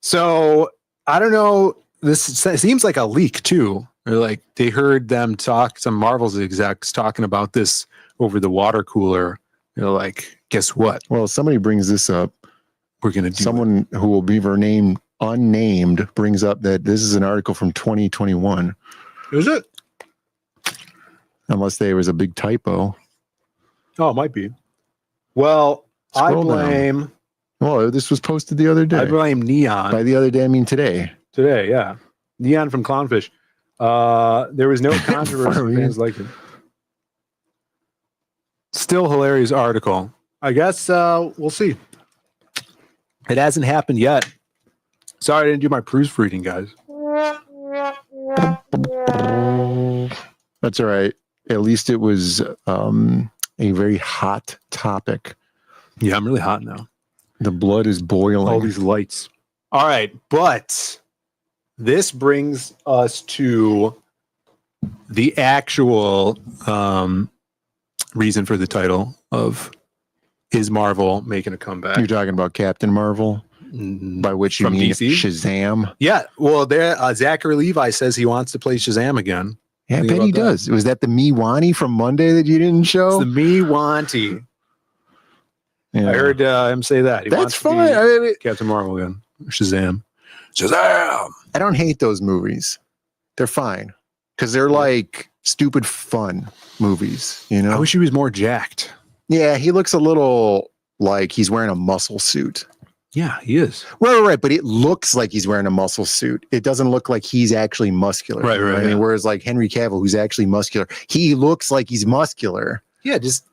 So I don't know. This seems like a leak too. Or like they heard them talk, some Marvel's execs talking about this over the water cooler. They're like, guess what? Well, somebody brings this up. We're going to do someone who will be named unnamed brings up that this is an article from 2021. Is it? Unless there was a big typo. Oh, it might be. Well, Scroll I blame. Down. Well, this was posted the other day. I blame Neon. By the other day, I mean today. Today, yeah. Neon from Clownfish. There was no controversy. Fans liked it. Still hilarious article. I guess we'll see. It hasn't happened yet. Sorry I didn't do my proofreading, guys. That's all right. At least it was a very hot topic. Yeah, I'm really hot now. The blood is boiling. All these lights. All right, but this brings us to the actual reason for the title of Is Marvel Making a Comeback? You're talking about Captain Marvel, by which you From mean DC? Shazam. Yeah, well, there Zachary Levi says he wants to play Shazam again. Yeah, I bet he does. Was that the Me-Wanty from Monday that you didn't show? It's the Me-Wanty. Yeah. I heard him say that. He That's wants to fine. be I mean, Captain Marvel again. Shazam. Shazam! I don't hate those movies. They're fine. Because they're like stupid fun movies, you know? I wish he was more jacked. Yeah, he looks a little like he's wearing a muscle suit. Yeah, he is. Right. But it looks like he's wearing a muscle suit. It doesn't look like he's actually muscular. Right. I mean, Yeah. whereas like Henry Cavill, who's actually muscular, he looks like he's muscular. Yeah, just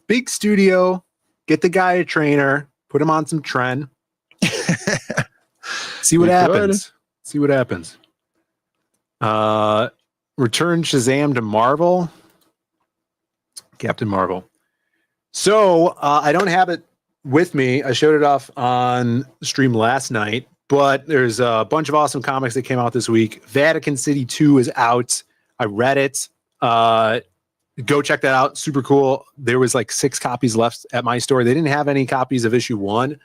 big studio. Get the guy a trainer. Put him on some tren. See what happens. See what happens. Return Shazam to Marvel. Captain Marvel. So I don't have it with me. I showed it off on stream last night, but there's a bunch of awesome comics that came out this week. Vatican City 2 is out. I read it. Go check that out. Super cool. There was like 6 copies left at my store. They didn't have any copies of issue 1.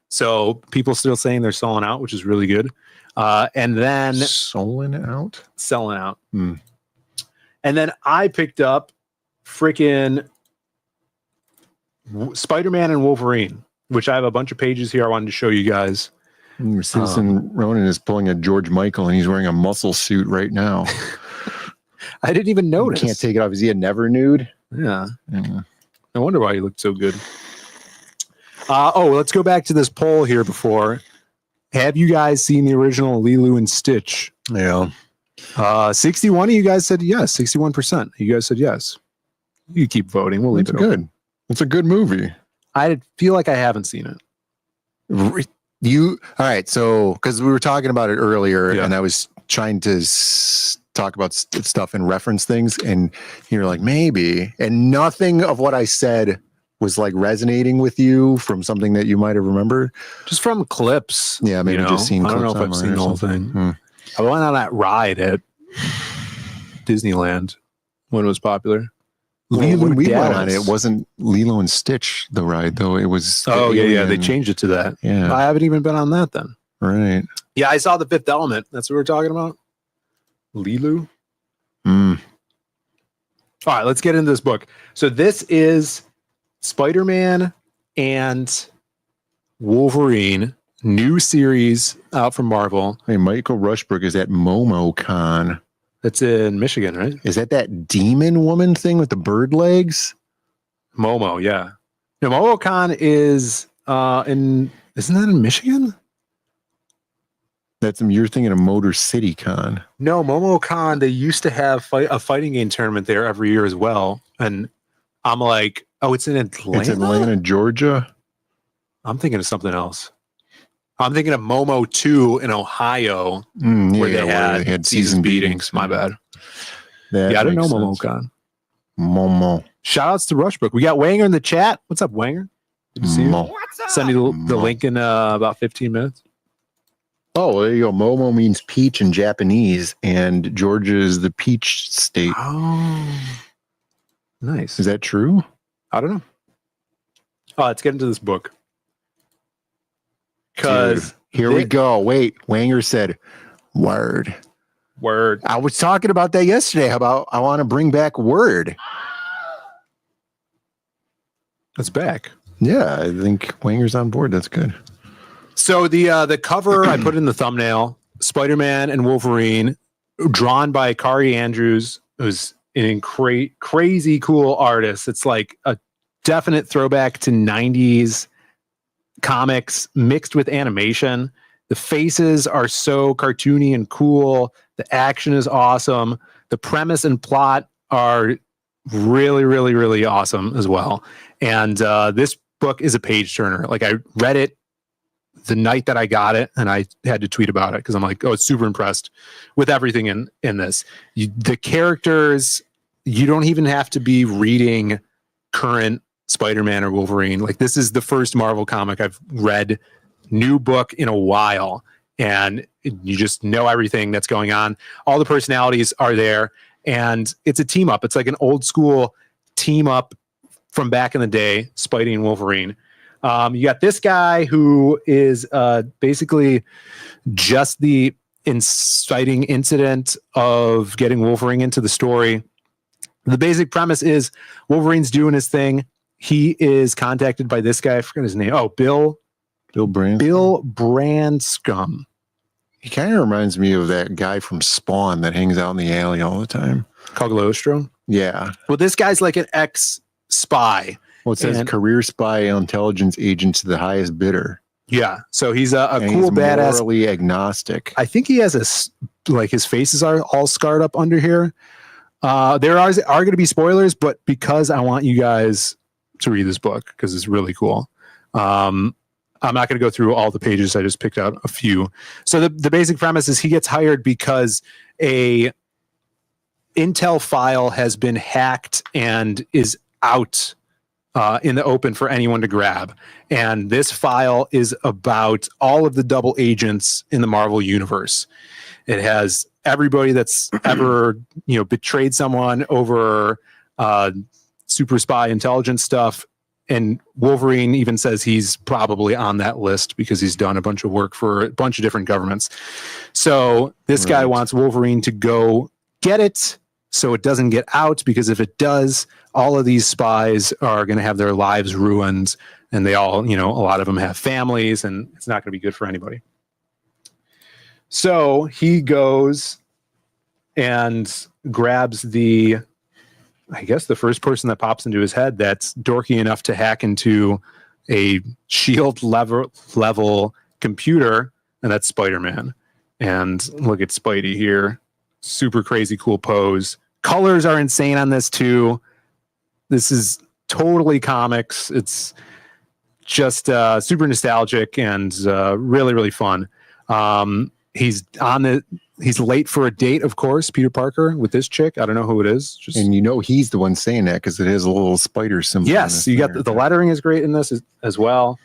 So people still saying they're selling out, which is really good. And then selling out. And then I picked up freaking Spider-Man and Wolverine, which I have a bunch of pages here I wanted to show you guys. Citizen Ronan is pulling a George Michael and he's wearing a muscle suit right now. I didn't even notice. You can't take it off. Is he a never nude? Yeah. I wonder why he looked so good. Let's go back to this poll here before. Have you guys seen the original Lilo and Stitch? Yeah. 61 of you guys said yes. 61%. You guys said yes. You keep voting. We'll leave it good. open. It's a good movie. I feel like I haven't seen it. All right. So, because we were talking about it earlier, and I was trying to talk about stuff and reference things, and you're like, maybe, and nothing of what I said was like resonating with you from something that you might have remembered. Just from clips. Yeah, maybe just seen clips. I don't know if I've seen the whole thing. I went on that ride at Disneyland when it was popular. when we went on Dallas. it wasn't Lilo and Stitch the ride though. It was yeah. They changed it to that. Yeah. I haven't even been on that then. Right. Yeah, I saw The Fifth Element. That's what we're talking about. Lilu. Mm. All right, let's get into this book. So this is Spider-Man and Wolverine, new series out from Marvel. Hey, Michael Rushbrook is at MomoCon. That's in Michigan, right? Is that demon woman thing with the bird legs? Momo, yeah. No, MomoCon is isn't that in Michigan? You're thinking of Motor City Con. No, MomoCon, they used to have a fighting game tournament there every year as well. And I'm like, oh, it's in Atlanta? It's Atlanta, Georgia. I'm thinking of something else. I'm thinking of Momo 2 in Ohio, where they had season beatings. My bad. That I didn't know makes MomoCon. Momo. Shout outs to Rushbrook. We got Wenger in the chat. What's up, Wenger? Good to see you. What's up? Send you the link in about 15 minutes. Oh, there you go. Momo means peach in Japanese, and Georgia is the peach state. Oh, nice. Is that true? I don't know. Oh, let's get into this book. Because here we go. Wait, Wenger said, Word. I was talking about that yesterday. How about I want to bring back Word? It's back. Yeah, I think Wenger's on board. That's good. So the cover I put in the thumbnail, Spider-Man and Wolverine, drawn by Kari Andrews, who's an crazy cool artist. It's like a definite throwback to 90s comics mixed with animation. The faces are so cartoony and cool. The action is awesome. The premise and plot are really, really, really awesome as well. And this book is a page turner. Like, I read it the night that I got it, and I had to tweet about it because I'm like, oh, it's super impressed with everything in this. The characters, you don't even have to be reading current Spider-Man or Wolverine. Like, this is the first Marvel comic I've read, new book in a while, and you just know everything that's going on. All the personalities are there, and it's a team up. It's like an old school team up from back in the day, Spidey and Wolverine. You got this guy who is basically just the inciting incident of getting Wolverine into the story. The basic premise is Wolverine's doing his thing. He is contacted by this guy. I forgot his name. Oh, Bill Branscombe. He kind of reminds me of that guy from Spawn that hangs out in the alley all the time. Cagliostro? Yeah. Well, this guy's like an ex-spy. Well, it says career spy intelligence agent to the highest bidder. Yeah. So he's a and cool he's badass. Morally agnostic. I think he has his faces are all scarred up under here. There are going to be spoilers, but because I want you guys to read this book because it's really cool. I'm not going to go through all the pages. I just picked out a few. So the basic premise is he gets hired because a intel file has been hacked and is out in the open for anyone to grab. And this file is about all of the double agents in the Marvel universe. It has everybody that's ever, betrayed someone over super spy intelligence stuff. And Wolverine even says he's probably on that list because he's done a bunch of work for a bunch of different governments. So this guy wants Wolverine to go get it so it doesn't get out, because if it does, all of these spies are going to have their lives ruined, and they all, a lot of them have families, and it's not going to be good for anybody. So he goes and grabs the first person that pops into his head that's dorky enough to hack into a shield level computer, and that's Spider-Man. And look at Spidey here. Super crazy cool pose. Colors are insane on this too. This is totally comics. It's just super nostalgic and really, really fun. He's late for a date, of course, Peter Parker, with this chick. I don't know who it is. And he's the one saying that because it has a little spider symbol. Yes, you got the lettering is great in this as well.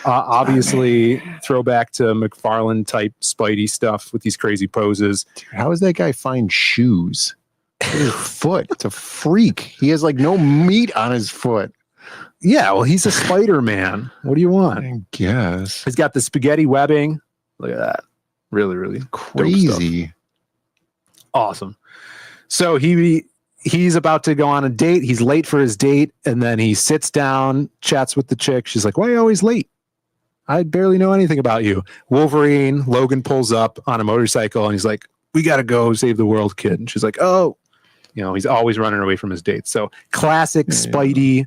Obviously, throwback to McFarlane type Spidey stuff with these crazy poses. Dude, how does that guy find shoes? His foot. It's a freak. He has like no meat on his foot. Yeah, well, he's a Spider-Man. What do you want? I guess. He's got the spaghetti webbing. Look at that. Really, really crazy. Awesome. So he's about to go on a date. He's late for his date, and then he sits down, chats with the chick. She's like, "Why are you always late? I barely know anything about you." Logan pulls up on a motorcycle, and he's like, "We got to go save the world, kid." And she's like, "Oh." He's always running away from his dates. So classic Spidey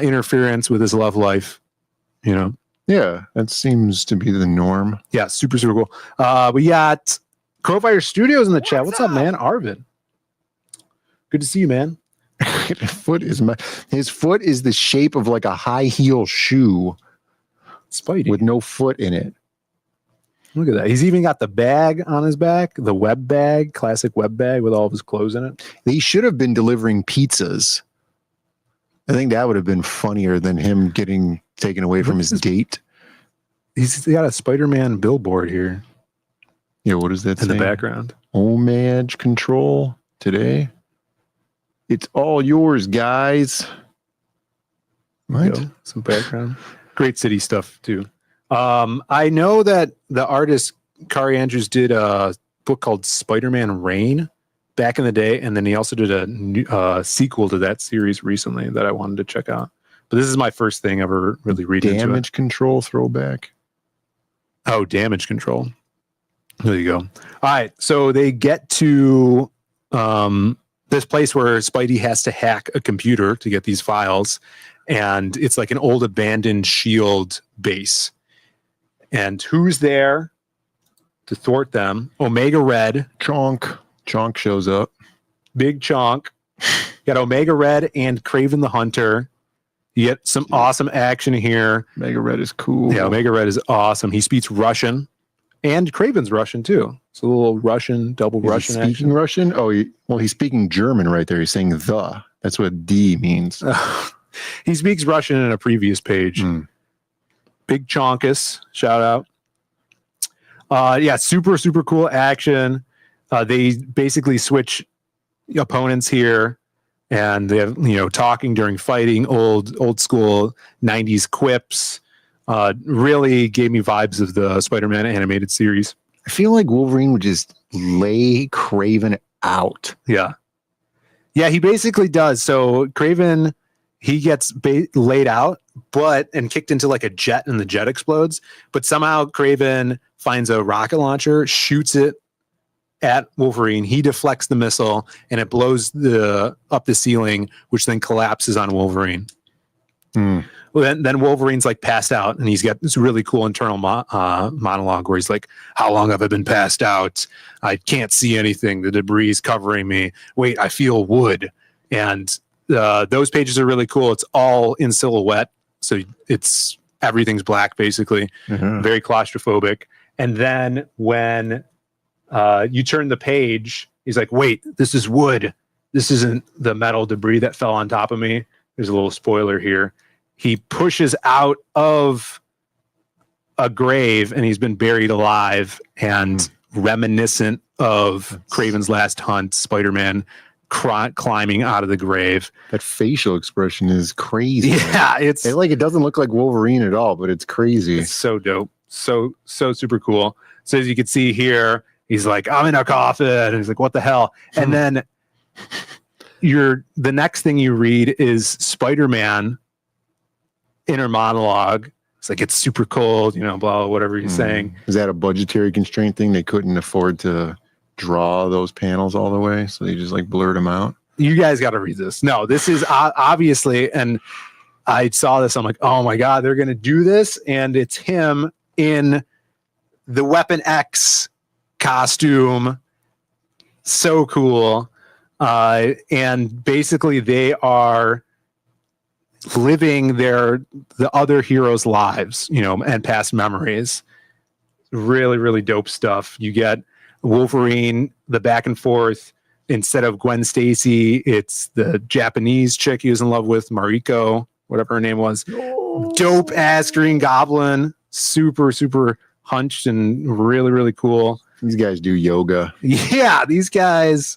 interference with his love life, Yeah, that seems to be the norm. Yeah, super, super cool. We got Crowfire Studios in the chat. What's up, man? Arvid. Good to see you, man. His foot is the shape of like a high heel shoe. Spidey. With no foot in it. Look at that. He's even got the bag on his back, the web bag, classic web bag with all of his clothes in it. They should have been delivering pizzas. I think that would have been funnier than him getting taken away from his date. He's got a Spider-Man billboard here. Yeah, what is that in the background? Homage control today. It's all yours, guys. What? Some background. Great city stuff too. I know that the artist Kari Andrews did a book called Spider-Man Reign back in the day, and then he also did a sequel to that series recently that I wanted to check out. But this is my first thing ever really reading into it. Damage Control throwback. Oh, Damage Control. There you go. All right, so they get to this place where Spidey has to hack a computer to get these files, and it's like an old abandoned SHIELD base. And who's there to thwart them? Omega Red. Chonk. Chonk shows up. Big Chonk. Got Omega Red and Kraven the Hunter. You get some awesome action here. Omega Red is cool. Yeah, Omega Red is awesome. He speaks Russian. And Kraven's Russian, too. It's a little Russian, double Russian speaking action. Russian? Oh, he's speaking German right there. He's saying the. That's what D means. He speaks Russian in a previous page. Big Chonkus, shout out. Yeah, super, super cool action. They basically switch opponents here, and they have, talking during fighting, old school 90s quips. Really gave me vibes of the Spider-Man animated series. I feel like Wolverine would just lay Kraven out. Yeah. Yeah, he basically does. So Kraven, he gets laid out, and kicked into like a jet, and the jet explodes. But somehow Kraven finds a rocket launcher, shoots it at Wolverine. He deflects the missile, and it blows up the ceiling, which then collapses on Wolverine. Well, then Wolverine's like passed out, and he's got this really cool internal monologue where he's like, "How long have I been passed out? I can't see anything. The debris is covering me. Wait, I feel wood." And those pages are really cool. It's all in silhouette, so everything's black basically. Very claustrophobic. And then when you turn the page, he's like, "Wait, this is wood. This isn't the metal debris that fell on top of me." There's a little spoiler here. He pushes out of a grave, and he's been buried alive, and reminiscent of Kraven's Last Hunt, Spider-Man climbing out of the grave. That facial expression is crazy. Yeah, it doesn't look like Wolverine at all, but it's crazy. It's so dope. So super cool. So as you can see here, he's like, "I'm in a coffin." And he's like, "What the hell?" And then the next thing you read is Spider-Man inner monologue. It's like, "It's super cold, blah, whatever he's saying." Is that a budgetary constraint thing? They couldn't afford to draw those panels all the way, so they just like blurred them out. You guys got to read this. No, this is obviously, and I saw this, I'm like, oh my God, they're going to do this. And it's him in the Weapon X costume. So cool. And basically they are living the other heroes' lives, and past memories. Really, really dope stuff. You get Wolverine, the back and forth. Instead of Gwen Stacy, it's the Japanese chick he was in love with, Mariko, whatever her name was. Dope ass Green Goblin. Super, super hunched and really, really cool. These guys do yoga. Yeah, these guys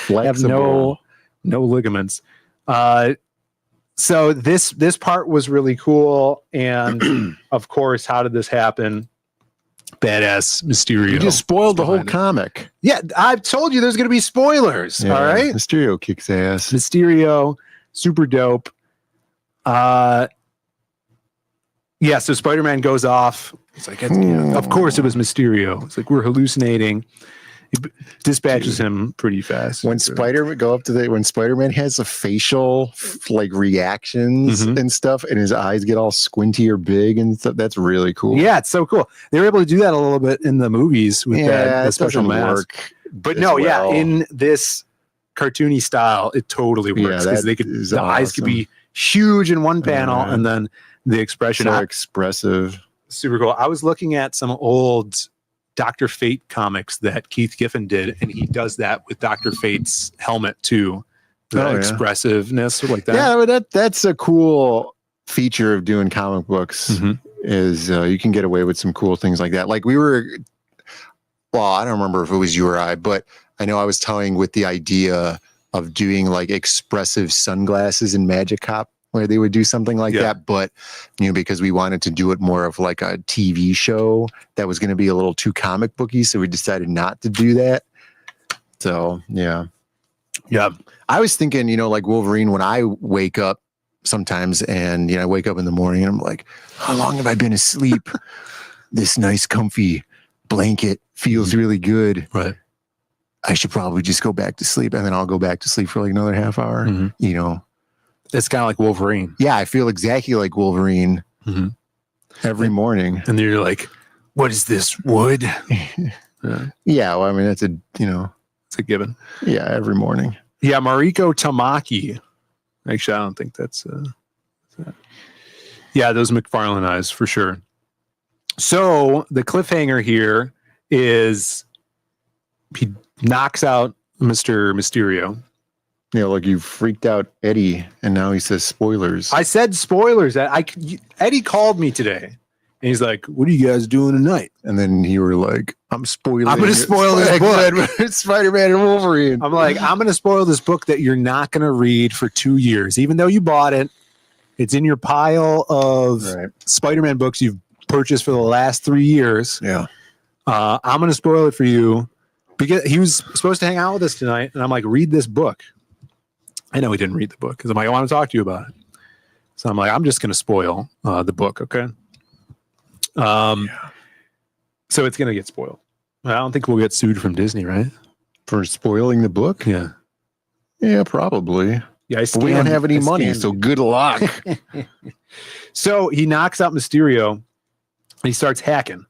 have no ligaments. So this part was really cool, and of course, how did this happen? Badass Mysterio. You just spoiled the whole comic. Yeah, I've told you there's going to be spoilers. Yeah, all right, Mysterio kicks ass. Mysterio, super dope. Yeah, so Spider-Man goes off. It's like, of course it was Mysterio. It's like, we're hallucinating. He dispatches him pretty fast. When Spider-Man has the facial like reactions and stuff, and his eyes get all squinty or big and stuff, that's really cool. Yeah, it's so cool. They were able to do that a little bit in the movies with that special mask. But no, in this cartoony style, it totally works because the eyes could be huge in one panel, and then the expression expressive. Super cool. I was looking at some old Dr. Fate comics that Keith Giffen did, and he does that with Dr. Fate's helmet too. The expressiveness like that. Yeah, but that's a cool feature of doing comic books is you can get away with some cool things like that. Like I don't remember if it was you or I, but I know I was toying with the idea of doing like expressive sunglasses in Magic Cop, where they would do something like that, but because we wanted to do it more of like a TV show that was going to be a little too comic booky, so we decided not to do that. So yeah. I was thinking, like Wolverine, when I wake up sometimes, and I wake up in the morning and I'm like, how long have I been asleep? This nice comfy blanket feels really good. Right. I should probably just go back to sleep, and then I'll go back to sleep for like another half hour. It's kind of like Wolverine. Yeah, I feel exactly like Wolverine every morning. And then you're like, what is this, wood? Yeah, well, I mean, that's it's a given. Yeah, every morning. Yeah, Mariko Tamaki. Actually, I don't think that's... yeah, those McFarlane eyes, for sure. So, the cliffhanger here is he knocks out Mr. Mysterio. Like you freaked out Eddie, and now he says spoilers. I said spoilers. Eddie called me today, and he's like, "What are you guys doing tonight?" And then you were like, "I'm spoiling. I'm going to spoil this book, Spider-Man and Wolverine." I'm like, "I'm going to spoil this book that you're not going to read for 2 years, even though you bought it. It's in your pile of Spider-Man books you've purchased for the last 3 years. Yeah, I'm going to spoil it for you because he was supposed to hang out with us tonight, and I'm like, read this book." I know he didn't read the book because I'm like, I want to talk to you about it. So I'm like, I'm just going to spoil the book, okay? So it's going to get spoiled. I don't think we'll get sued from Disney, right? For spoiling the book? Yeah. Yeah, probably. Yeah, but we don't have any money, so good luck. So he knocks out Mysterio, and he starts hacking.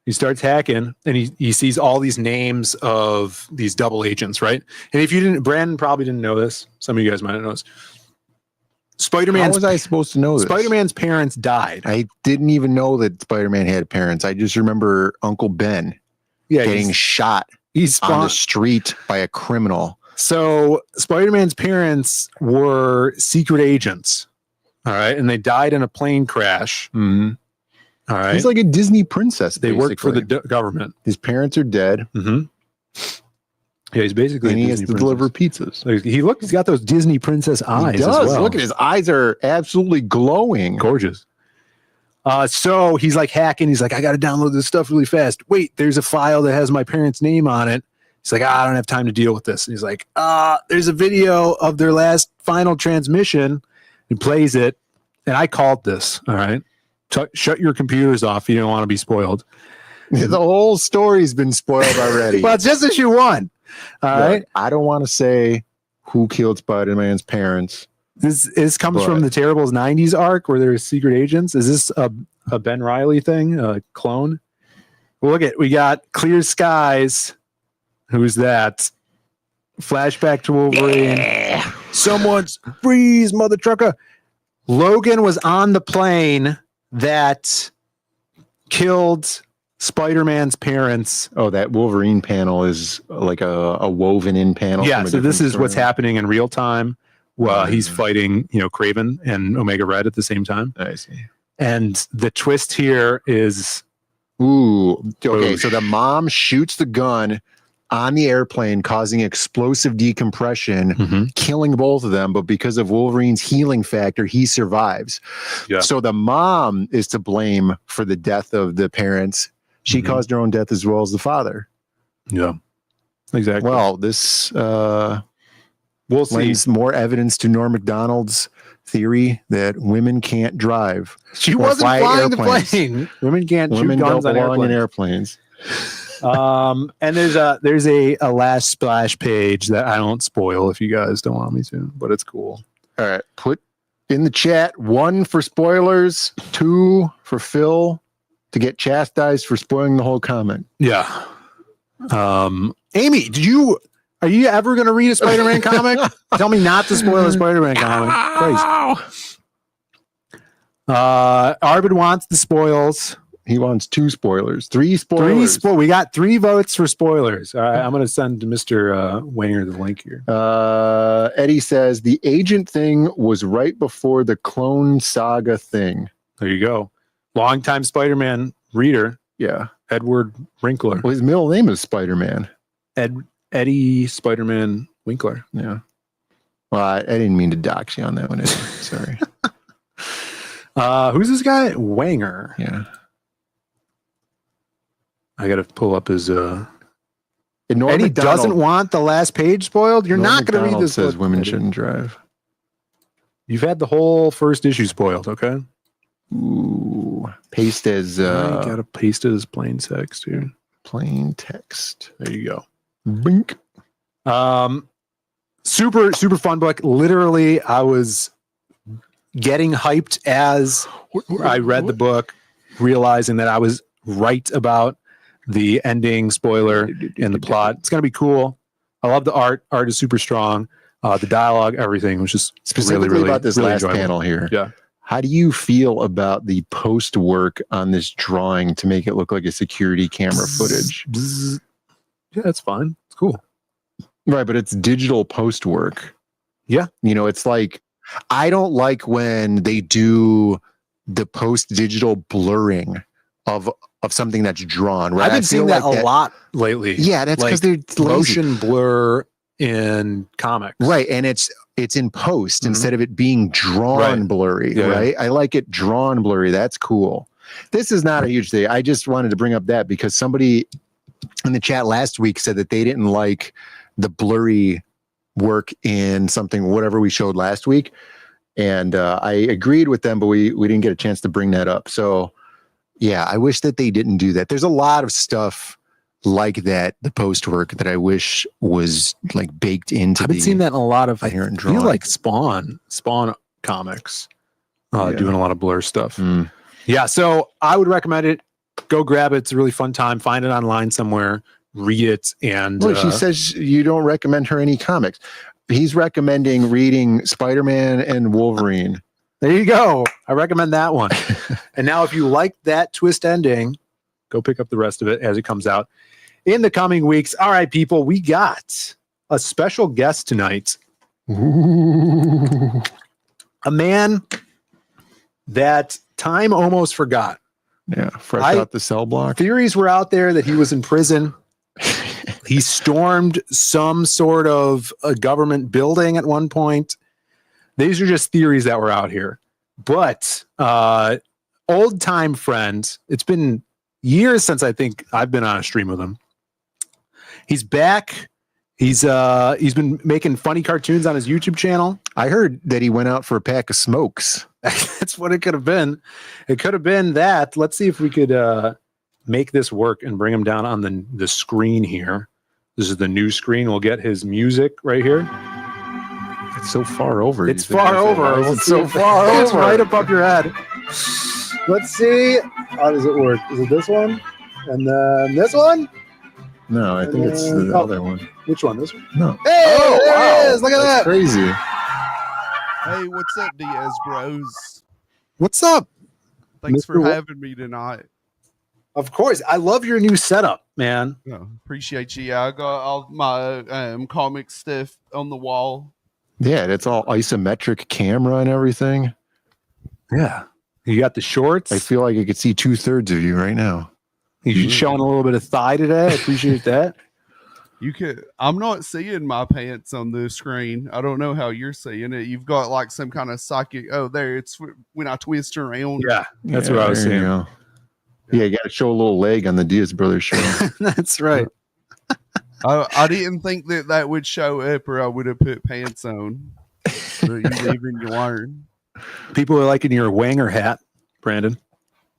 And he sees all these names of these double agents, right? And if you didn't, Brandon probably didn't know this. Some of you guys might not know this. How was I supposed to know this? Spider-Man's parents died. I didn't even know that Spider-Man had parents. I just remember Uncle Ben getting shot on the street by a criminal. So Spider-Man's parents were secret agents, all right? And they died in a plane crash. Mm-hmm. All right. He's like a Disney princess. They work for the government. His parents are dead. Mm-hmm. Yeah, he's basically. And he has to deliver pizzas. He's got those Disney princess eyes. He does. As well. Look at his eyes are absolutely glowing, gorgeous. So he's like hacking. He's like, I got to download this stuff really fast. Wait, there's a file that has my parents' name on it. He's like, I don't have time to deal with this. And he's like, there's a video of their last final transmission. He plays it, and I called this. All right. Shut your computers off. You don't want to be spoiled. The whole story's been spoiled already. Well, it's just issue 1. All right. I don't want to say who killed Spider-Man's parents. This comes from the Terribles 90s arc where there's secret agents. Is this a Ben Reilly thing? A clone? Well, we got Clear Skies. Who's that? Flashback to Wolverine. Yeah. Someone's freeze, mother trucker. Logan was on the plane that killed Spider-Man's parents. Oh, that Wolverine panel is like a woven in panel. Yeah, so this is what's happening in real time while he's fighting, Kraven and Omega Red at the same time. I see. And the twist here is... Ooh, okay, so the mom shoots the gun on the airplane, causing explosive decompression, killing both of them. But because of Wolverine's healing factor, he survives. Yeah. So the mom is to blame for the death of the parents. She caused her own death as well as the father. Yeah, exactly. Well, this we'll lends more evidence to Norm Macdonald's theory that women can't drive. She wasn't flying the plane. Women can't shoot guns on airplanes. And there's a last splash page that I don't spoil if you guys don't want me to, but it's cool. All right, put in the chat 1 for spoilers, 2 for Phil to get chastised for spoiling the whole comment. Yeah. Amy, are you ever going to read a Spider-Man comic? Tell me not to spoil a Spider-Man comic. Christ. Arvid wants the spoils. He wants 2 spoilers, 3 spoilers. We got 3 votes for spoilers. All right, I'm going to send Mr. Wenger the link here. Eddie says the agent thing was right before the Clone Saga thing. There you go. Longtime Spider-Man reader. Yeah. Edward Winkler. Well, his middle name is Spider-Man. Eddie Spider-Man Winkler. Yeah. Well, I didn't mean to dox you on that one, Eddie. Sorry. Who's this guy? Wenger. Yeah. I got to pull up his. Eddie McDonald doesn't want the last page spoiled. You're Norm not going to read this. Says women shouldn't drive. You've had the whole first issue spoiled. Okay. Ooh, paste as. I gotta paste it as plain text here. Plain text. There you go. Bink. Super fun book. Literally, I was getting hyped as I read the book, realizing that I was right about the ending spoiler and the plot. It's gonna be cool. I love the art. Art is super strong. The dialogue, everything was just specifically really about this really last enjoyable. panel here. Yeah. How do you feel about the post work on this drawing to make it look like a security camera footage? Yeah, that's fine. It's cool. Right, but it's digital post work. Yeah. You know, it's like, I don't like when they do the post digital blurring of something that's drawn. Right, I've been seeing that a lot lately. Yeah, that's because they're lazy. Motion blur in comics. Right, and it's in post instead of it being drawn blurry, right? I like it drawn blurry. That's cool. This is not a huge thing. I just wanted to bring up that because somebody in the chat last week said that they didn't like the blurry work in something, whatever we showed last week. And I agreed with them, but we didn't get a chance to bring that up. So yeah, I wish that they didn't do that. There's a lot of stuff like that, the post work, that I wish was like baked into. I've been seeing that in a lot of, I feel drawing. like Spawn comics, doing a lot of blur stuff. Yeah, so I would recommend it. Go grab it. It's a really fun time. Find it online somewhere. Read it. And well, she says you don't recommend her any comics. He's recommending reading Spider-Man and Wolverine. There you go. I recommend that one. And now if you like that twist ending, go pick up the rest of it as it comes out in the coming weeks. All right, people, we got a special guest tonight. Ooh. A man that time almost forgot. Yeah, fresh out the cell block. Theories were out there that he was in prison. He stormed some sort of a government building at one point. These are just theories that were out here. But old time friend, it's been years since I think I've been on a stream with him. He's back. He's been making funny cartoons on his YouTube channel. I heard that he went out for a pack of smokes. That's what it could have been. It could have been that. Let's see if we could make this work and bring him down on the screen here. This is the new screen. We'll get his music right here. It's so far over. It's far over. It's so far over. It's right above your head. Let's see. How does it work? Is it this one? And then this one? No, I think it's the other one. Which one? This one? No. Hey, there it is. Look at that. Crazy. Hey, what's up, DIAZ bros? What's up? Thanks for having me tonight. Of course. I love your new setup, man. Yeah, appreciate you. I got all my comic stuff on the wall. Yeah, it's all isometric camera and everything. Yeah. You got the shorts. I feel like I could see 2/3 of you right now. You're showing a little bit of thigh today. I appreciate that. You could. I'm not seeing my pants on the screen. I don't know how you're seeing it. You've got like some kind of psychic. Oh, there. It's when I twist around. Yeah, that's what I was saying. Yeah, you got to show a little leg on the Diaz Brothers show. That's right. I didn't think that would show up, or I would have put pants on. But you live and you learn. People are liking your Wenger hat, Brandon.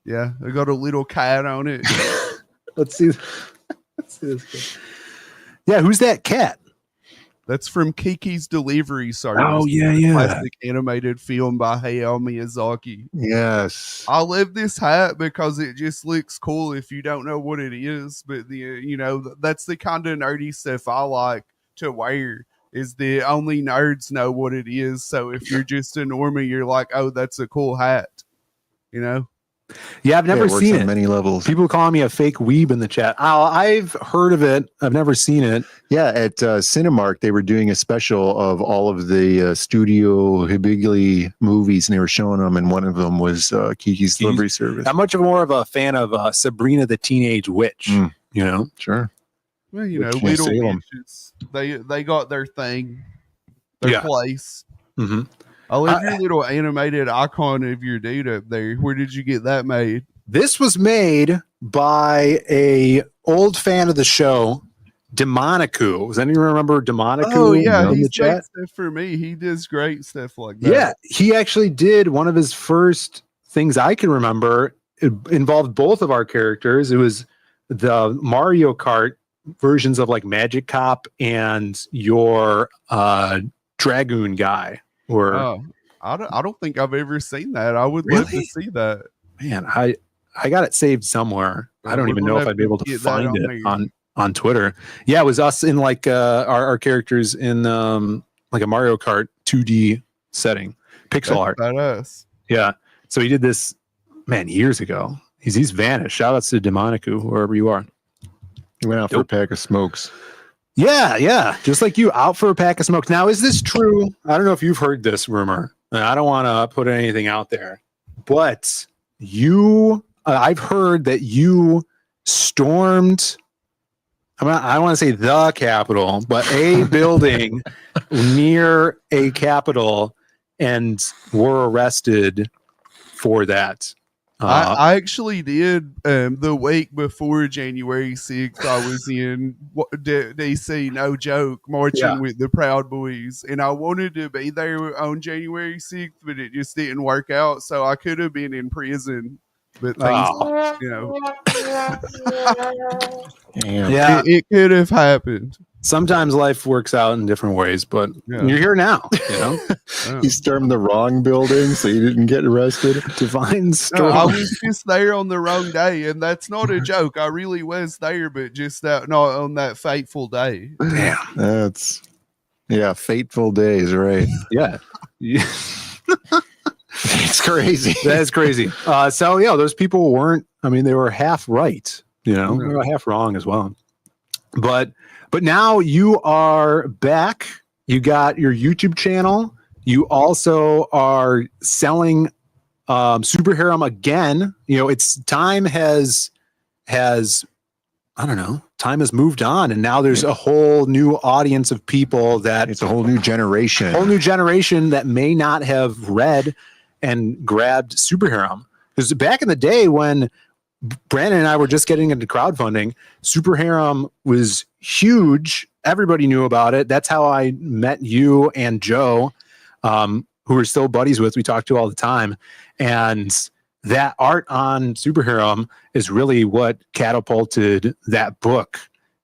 Yeah, I got a little cat on it. Let's see this. Yeah, who's that cat? That's from Kiki's Delivery Service. Oh, yeah. Classic animated film by Hayao Miyazaki. Yes. I love this hat because it just looks cool if you don't know what it is. But, that's the kind of nerdy stuff I like to wear, is the only nerds know what it is. So if you're just a normie, you're like, oh, that's a cool hat. Yeah, I've never seen it. On many levels. People calling me a fake weeb in the chat. I've heard of it. I've never seen it. Yeah, at Cinemark, they were doing a special of all of the Studio Ghibli movies, and they were showing them, and one of them was Kiki's Delivery Service. I'm much more of a fan of Sabrina the Teenage Witch. Sure. Well, little bitches. They got their thing, their place. Mm-hmm. I love your little animated icon of your dude up there. Where did you get that made? This was made by a old fan of the show, Demonicu. Does anyone remember Demonicu? Oh, yeah. In He's the chat? stuff for me. He does great stuff like that. Yeah. He actually did one of his first things I can remember. It involved both of our characters. It was the Mario Kart versions of like Magic Cop and your Dragoon guy. I don't think I've ever seen that. I would love to see that. Man, I got it saved somewhere. I don't even know if I'd be able to find it on Twitter. Yeah, it was us in like our characters in like a Mario Kart 2D setting, pixel art. Badass. Yeah. So he did this, man, years ago. He's vanished. Shout outs to Demonicu, wherever you are. He went out for a pack of smokes. Yeah. Just like you, out for a pack of smokes. Now, is this true? I don't know if you've heard this rumor. I don't want to put anything out there, but I've heard that you stormed, I don't want to say the Capitol, but a building near a Capitol and were arrested for that. I actually did the week before January 6th. I was in DC, no joke, marching with the Proud Boys, and I wanted to be there on January 6th, but it just didn't work out. So I could have been in prison, but things, it could have happened. Sometimes life works out in different ways, but you're here now. He stormed the wrong building, so you didn't get arrested. Divine storm. I was just there on the wrong day, and that's not a joke. I really was there, but just not on that fateful day. Damn, that's fateful days, right? Yeah. It's crazy. That is crazy. So those people weren't. I mean, they were half right. They were half wrong as well. But now you are back. You got your YouTube channel. You also are selling Super Harem again. It's time has I don't know. Time has moved on, and now there's a whole new audience of people that it's a whole new generation. That may not have read and grabbed Super Harem. Because back in the day when Brandon and I were just getting into crowdfunding, Super Harem was huge. Everybody knew about it. That's how I met you and Joe, who we're still buddies with. We talk to all the time. And that art on Super Harem is really what catapulted that book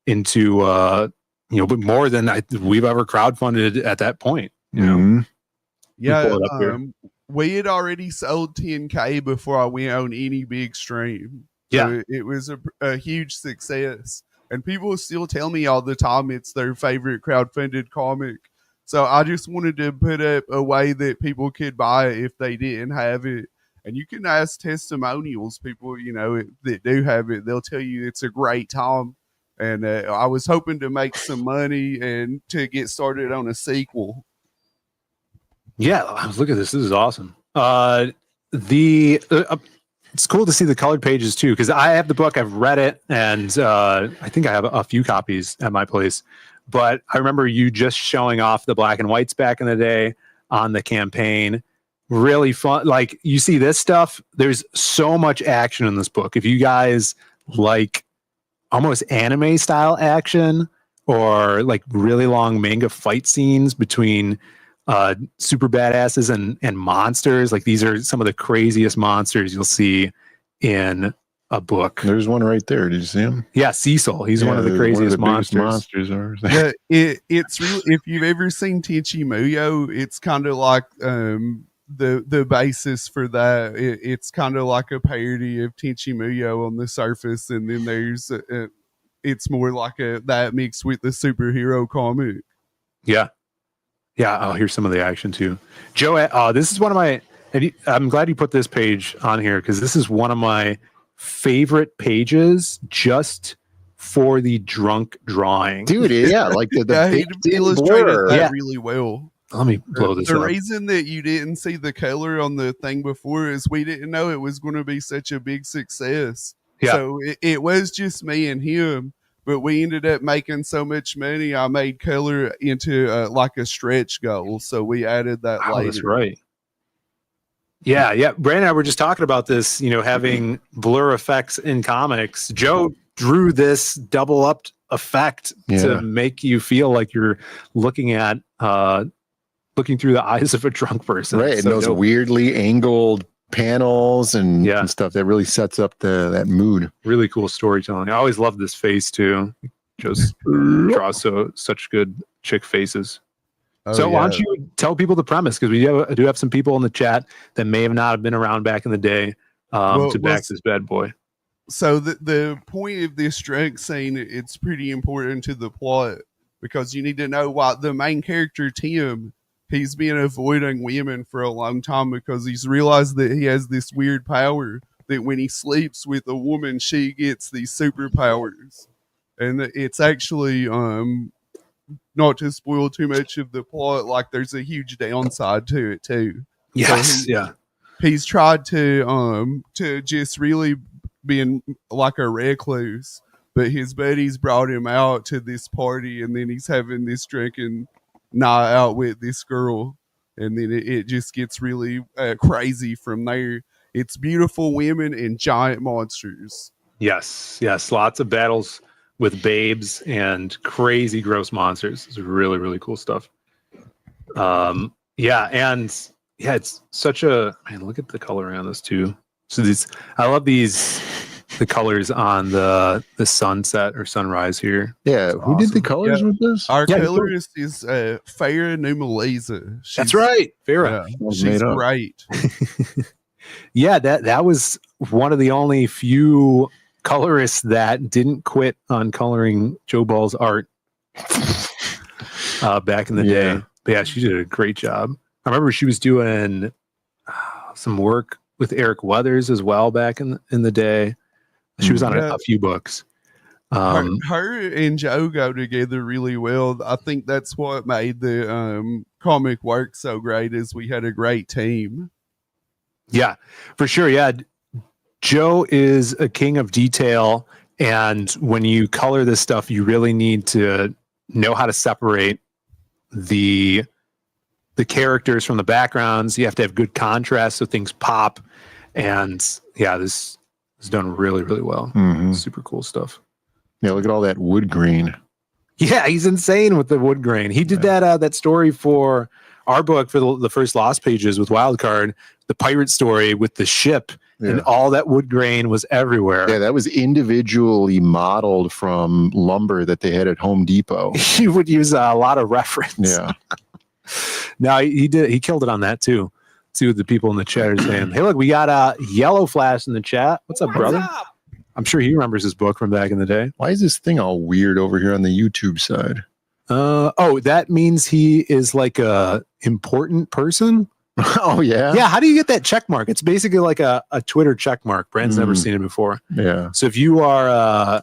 into, but more than we've ever crowdfunded at that point. Yeah. We had already sold 10K before I went on any big stream. So it was a huge success. And people still tell me all the time it's their favorite crowdfunded comic. So I just wanted to put up a way that people could buy it if they didn't have it. And you can ask testimonials, people, that do have it. They'll tell you it's a great time. And I was hoping to make some money and to get started on a sequel. Yeah, look at this. This is awesome. it's cool to see the colored pages too, because I have the book, I've read it, and I think I have a few copies at my place. But I remember you just showing off the black and whites back in the day on the campaign. Really fun. Like, you see this stuff, there's so much action in this book. If you guys like almost anime style action, or like really long manga fight scenes between super badasses and monsters, like these are some of the craziest monsters you'll see in a book. There's one right there. Did you see him? Yeah, Cecil. He's one of the craziest monsters. Yeah, it's real. If you've ever seen Tenchi Muyo, it's kind of like the basis for that. It's kind of like a parody of Tenchi Muyo on the surface, and then there's it's more like that mixed with the superhero comic. Yeah. Oh, here's some of the action too. Joe, this is one of my, I'm glad you put this page on here, because this is one of my favorite pages just for the drunk drawing. Dude, yeah, like the he illustrated that really well. Let me blow this up. The reason that you didn't see the color on the thing before is we didn't know it was going to be such a big success. Yeah. So it was just me and him, but we ended up making so much money. I made color into like a stretch goal. So we added that later. That's right. Yeah. Brandon and I were just talking about this, having blur effects in comics. Joe drew this double up effect to make you feel like you're looking through the eyes of a drunk person. Right. And those weirdly angled panels and stuff that really sets up that mood. Really cool storytelling. I always love this face too. Just draws such good chick faces. Why don't you tell people the premise? Because we do have some people in the chat that may have not been around back in the day to back this bad boy. So the point of this drunk scene, it's pretty important to the plot, because you need to know why the main character, Tim, he's been avoiding women for a long time because he's realized that he has this weird power that when he sleeps with a woman, she gets these superpowers. And it's actually, not to spoil too much of the plot, like there's a huge downside to it too. Yes, so he's tried to just really being like a recluse, but his buddies brought him out to this party, and then he's having this drinking night out with this girl, and then it just gets really crazy from there. It's beautiful women and giant monsters. Yes, lots of battles with babes and crazy gross monsters. It's really, really cool stuff. It's such a man. Look at the color on this too. So I love the colors on the sunset or sunrise here. Yeah, who did the colors with this? Our colorist is Farah Numaleza. That's right, Farah. She's great. That was one of the only few colorists that didn't quit on coloring Joe Ball's art back in the day. But yeah, she did a great job. I remember she was doing some work with Eric Weathers as well back in the day. She was on a few books. Her and Joe go together really well. I think that's what made the comic work so great, is we had a great team. Yeah, for sure. Yeah, Joe is a king of detail, and when you color this stuff, you really need to know how to separate the characters from the backgrounds. You have to have good contrast so things pop, and this is done really, really well. Super cool stuff. Yeah, look at all that wood grain. Yeah, he's insane with the wood grain. He did that story for our book for the first Lost Pages with Wildcard, the pirate story with the ship, and all that wood grain was everywhere. Yeah, that was individually modeled from lumber that they had at Home Depot. He would use a lot of reference. Yeah. No, he killed it on that too. See what the people in the chat are saying. Hey, look, we got Yellow Flash in the chat. What's up, brother? I'm sure he remembers his book from back in the day. Why is this thing all weird over here on the YouTube side? That means he is like a important person. Oh yeah. Yeah. How do you get that check mark? It's basically like a Twitter check mark. Brand's never seen it before. Yeah. So if you are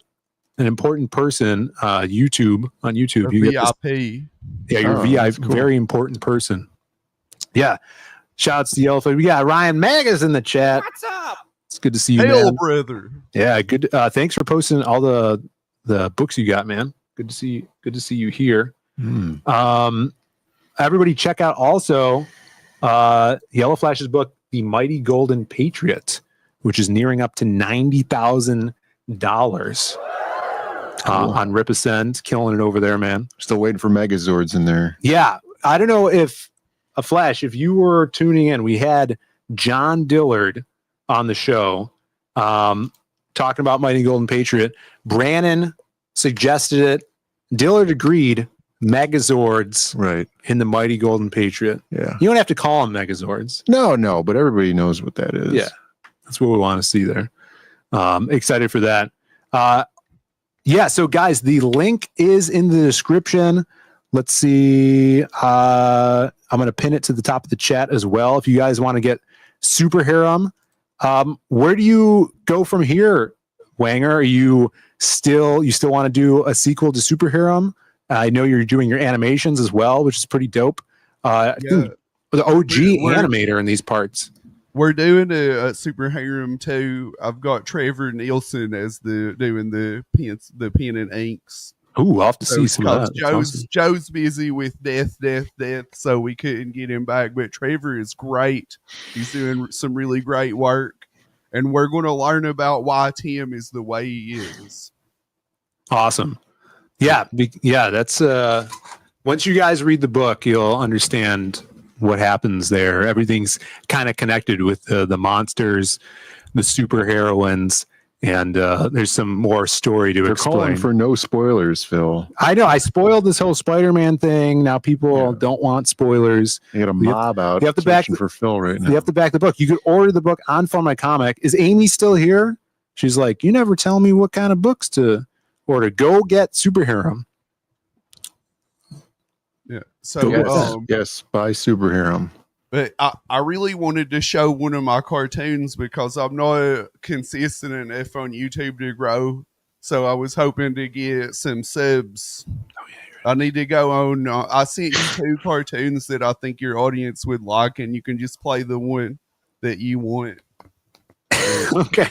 an important person, on YouTube, you get VIP. You're VIP, cool. Very important person. Yeah. Shouts to Yellowface. We got Ryan Magas in the chat. What's up? It's good to see you, Hail, man. brother. Yeah, good. Thanks for posting all the books you got, man. Good to see you here. Everybody check out also Yellow Flash's book, The Mighty Golden Patriot, which is nearing up to $90,000 on Rip Ascend, killing it over there, man. Still waiting for Megazords in there. Yeah, I don't know if Flash, if you were tuning in, we had John Dillard on the show talking about Mighty Golden Patriot. Brannon suggested it. Dillard agreed. Megazords, right, in the Mighty Golden Patriot. Yeah, you don't have to call them Megazords. No, but everybody knows what that is. Yeah, that's what we want to see there. Excited for that. Yeah, so guys, the link is in the description. Let's see. I'm going to pin it to the top of the chat as well. If you guys want to get Super Harem, where do you go from here, Wenger? Are you still want to do a sequel to Super Harem? I know you're doing your animations as well, which is pretty dope. I think the OG animator in these parts. We're doing a Super Harem too. I've got Trevor Nielsen as doing the pen and inks. Ooh, I'll have to see some of that. Joe's busy with death, so we couldn't get him back. But Trevor is great. He's doing some really great work, and we're going to learn about why Tim is the way he is. Awesome. Yeah, that's once you guys read the book, you'll understand what happens there. Everything's kind of connected with the monsters, the super heroines, and there's some more story to explain. They're calling for no spoilers, Phil. I know. I spoiled this whole Spider-Man thing. Now people don't want spoilers. You got a mob out. You have to back for Phil right now. You have to back the book. You could order the book on Fund My Comic. Is Amy still here? She's like, you never tell me what kind of books to order. Go get Super Harem. Yeah. So yes, buy Super Harem. But I really wanted to show one of my cartoons because I'm not consistent enough on YouTube to grow. So I was hoping to get some subs. I need to go on. I sent you 2 cartoons that I think your audience would like, and you can just play the one that you want. Okay.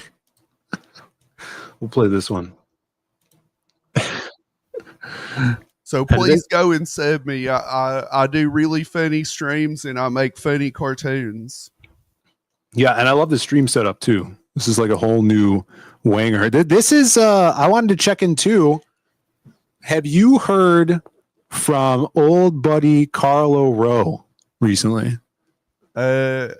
We'll play this one. So please go and sub me. I do really funny streams and I make funny cartoons. Yeah, and I love the stream setup too. This is like a whole new Wenger. This is I wanted to check in too. Have you heard from old buddy Carlo Rowe recently? I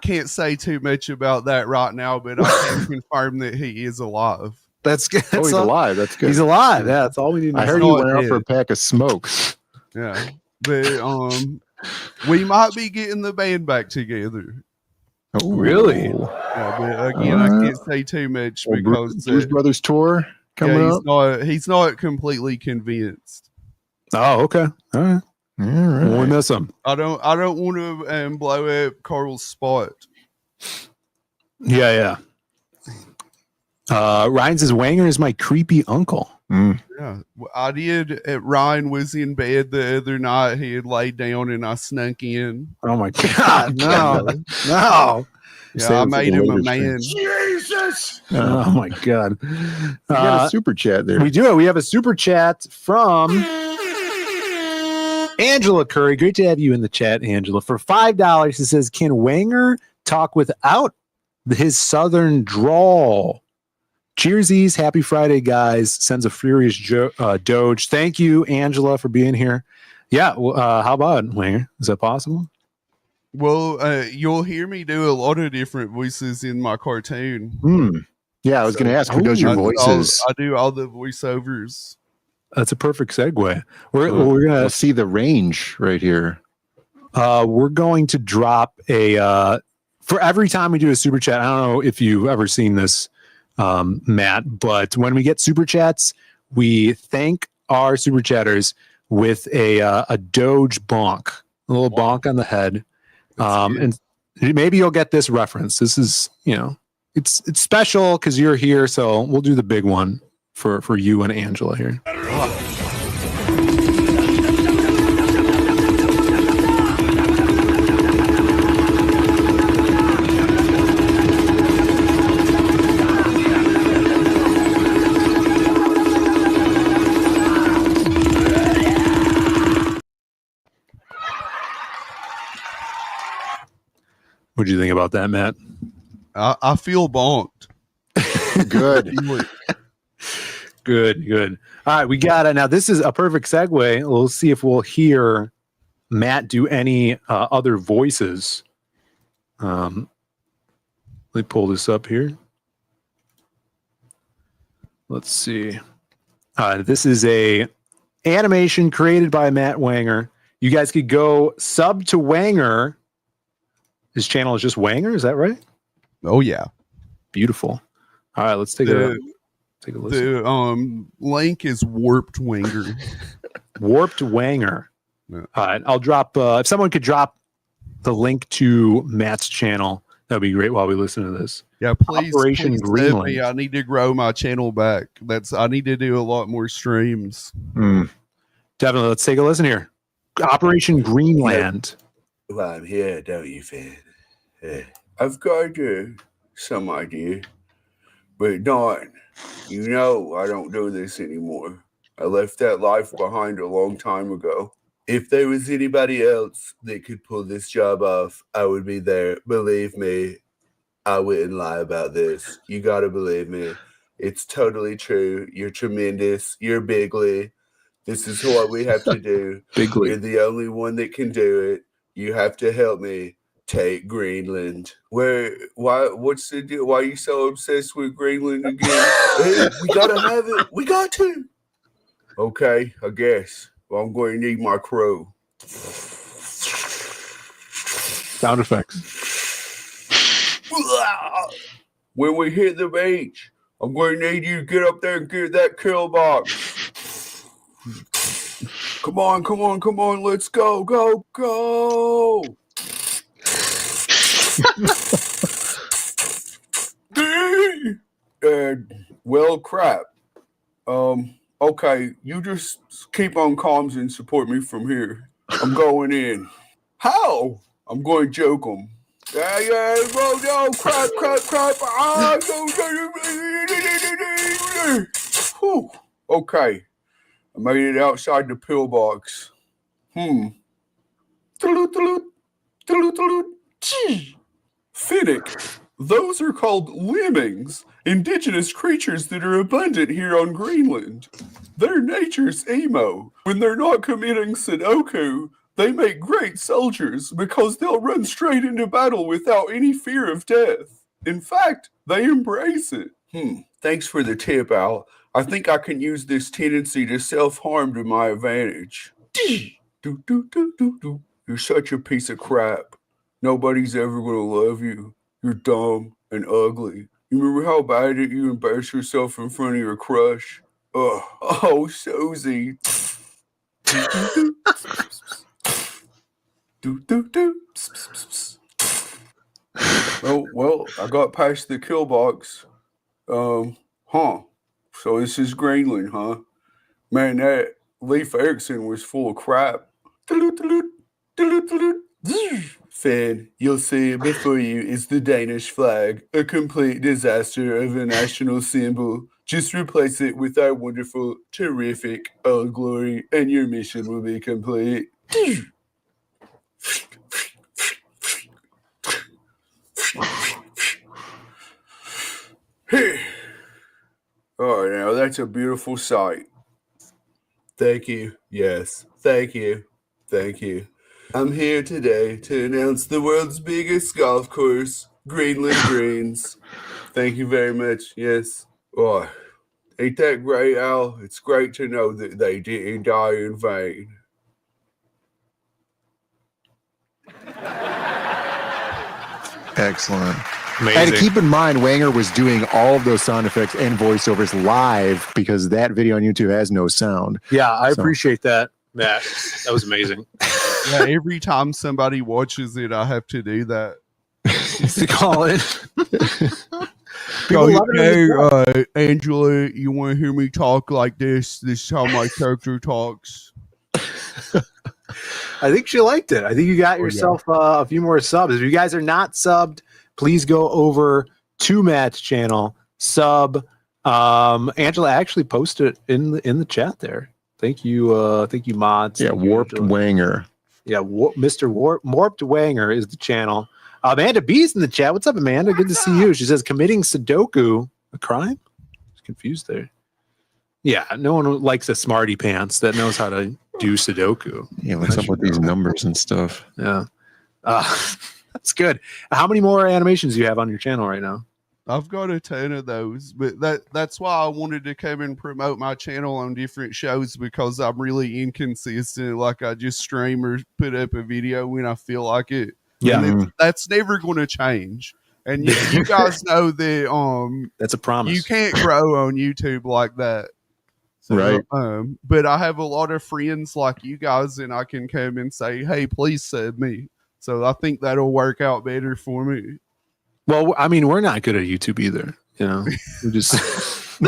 can't say too much about that right now, but I can confirm that he is alive. That's good. He's alive. That's good. He's alive. Yeah, that's all we need to know. I heard he went out for a pack of smokes. Yeah. But we might be getting the band back together. Oh, really? Yeah, but again, I can't say too much because Blues Brothers tour coming up. He's not completely convinced. Oh, okay. All right. Well, we miss him. I don't want to blow up Carl's spot. Yeah. Ryan says Wenger is my creepy uncle. Yeah, I did. Ryan was in bed the other night. He had laid down, and I snuck in. Oh my god! No. Yeah, I made him a man. Jesus! Oh my god! We got a super chat there. We do. We have a super chat from Angela Curry. Great to have you in the chat, Angela. For $5, it says, "Can Wenger talk without his southern drawl?" Cheersies. Happy Friday, guys. Sends a furious doge. Thank you, Angela, for being here. Yeah. How about Wenger? Is that possible? Well, you'll hear me do a lot of different voices in my cartoon. Yeah, I was going to ask who does your voices. I do all the voiceovers. That's a perfect segue. We're gonna see the range right here. We're going to drop a for every time we do a super chat. I don't know if you've ever seen this, Matt, but when we get super chats, we thank our super chatters with a Doge bonk, a little bonk on the head. And maybe you'll get this reference. This is, it's special because you're here, so we'll do the big one for you and Angela here. What'd you think about that, Matt? I feel bonked. Good. Good. All right, we got it. Now, this is a perfect segue. We'll see if we'll hear Matt do any other voices. Let me pull this up here. Let's see. This is a animation created by Matt Wenger. You guys could go sub to Wenger. His channel is just Wenger, is that right? Oh yeah. Beautiful. All right, let's take a listen. The link is Warped Wenger. Warped Wenger. All right, I'll drop if someone could drop the link to Matt's channel, that'd be great while we listen to this. Yeah, please, Operation Greenland. Me. I need to grow my channel back. I need to do a lot more streams. Definitely. Let's take a listen here. Operation Greenland. Well, I'm here, don't you, Finn? I've got some idea, but Don, you know I don't do this anymore. I left that life behind a long time ago. If there was anybody else that could pull this job off, I would be there. Believe me, I wouldn't lie about this. You got to believe me. It's totally true. You're tremendous. You're Bigly. This is what we have to do. Bigly. You're the only one that can do it. You have to help me take Greenland. What's the deal? Why are you so obsessed with Greenland again? Hey, we got to have it. We got to. Okay, I guess. Well, I'm going to need my crow. Sound effects. When we hit the beach, I'm going to need you to get up there and get that kill box. Come on. Let's go. Well, crap. Okay, you just keep on comms and support me from here. I'm going in. How? I'm going to joke them. Yeah, no, crap. Whew. Okay, I made it outside the pillbox. Finnick. Those are called lemmings, indigenous creatures that are abundant here on Greenland. They're nature's emo. When they're not committing Sudoku, they make great soldiers because they'll run straight into battle without any fear of death. In fact, they embrace it. Thanks for the tip, Al. I think I can use this tendency to self-harm to my advantage. You're such a piece of crap. Nobody's ever gonna love you. You're dumb and ugly. You remember how bad you embarrass yourself in front of your crush? Oh, Susie. Oh, well, I got past the kill box. So this is Greenland, huh? Man, that Leif Erikson was full of crap. Finn, you'll see before you is the Danish flag, a complete disaster of a national symbol. Just replace it with our wonderful, terrific Old Glory, and your mission will be complete. All right, now that's a beautiful sight. Thank you. Yes, thank you. Thank you. I'm here today to announce the world's biggest golf course, Greenland Greens. Thank you very much. Yes. Oh, ain't that great, Al? It's great to know that they didn't die in vain. Excellent. Amazing. And keep in mind, Wenger was doing all of those sound effects and voiceovers live because that video on YouTube has no sound. Yeah, I appreciate that, Matt. That was amazing. Yeah, every time somebody watches it, I have to do that. To call it. Angela, you want to hear me talk like this? This is how my character talks. I think she liked it. I think you got yourself a few more subs. If you guys are not subbed, please go over to Matt's channel, sub. Angela actually posted in the chat there. Thank you, mods. Yeah, Warped Wenger. Yeah, Mr. Warped Wenger is the channel. Amanda B's in the chat. What's up, Amanda? Good to see you. She says, committing Sudoku a crime? I was confused there. Yeah, no one likes a smarty pants that knows how to do Sudoku. Yeah, what's up with these numbers and stuff? Yeah. That's good. How many more animations do you have on your channel right now? I've got a ton of those, but that's why I wanted to come and promote my channel on different shows, because I'm really inconsistent. Like, I just stream or put up a video when I feel like it. Yeah. That's never going to change. And you guys know that that's a promise. You can't grow on YouTube like that. So, right. But I have a lot of friends like you guys, and I can come and say, hey, please sub me. So I think that'll work out better for me. Well, I mean, we're not good at YouTube either. You know, we just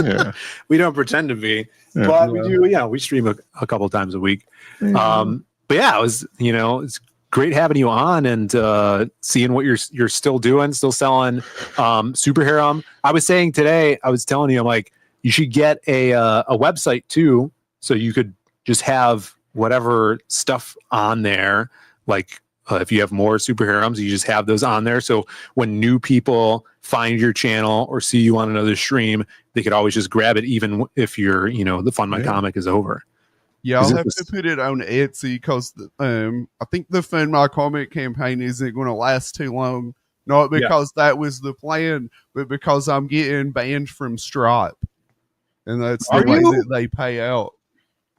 we don't pretend to be, but we do. Yeah, we stream a couple times a week. But yeah, it was, you know, it's great having you on and seeing what you're still doing, still selling Super Harem. I was saying today, I was telling you, I'm like, you should get a website too, so you could just have whatever stuff on there, like. If you have more Super Harems, you just have those on there. So when new people find your channel or see you on another stream, they could always just grab it, even if you're, you know, the Fund My Comic is over. Yeah, I'll have to put it on Etsy because I think the Fund My Comic campaign isn't going to last too long. Not because that was the plan, but because I'm getting banned from Stripe. And that's the way that they pay out.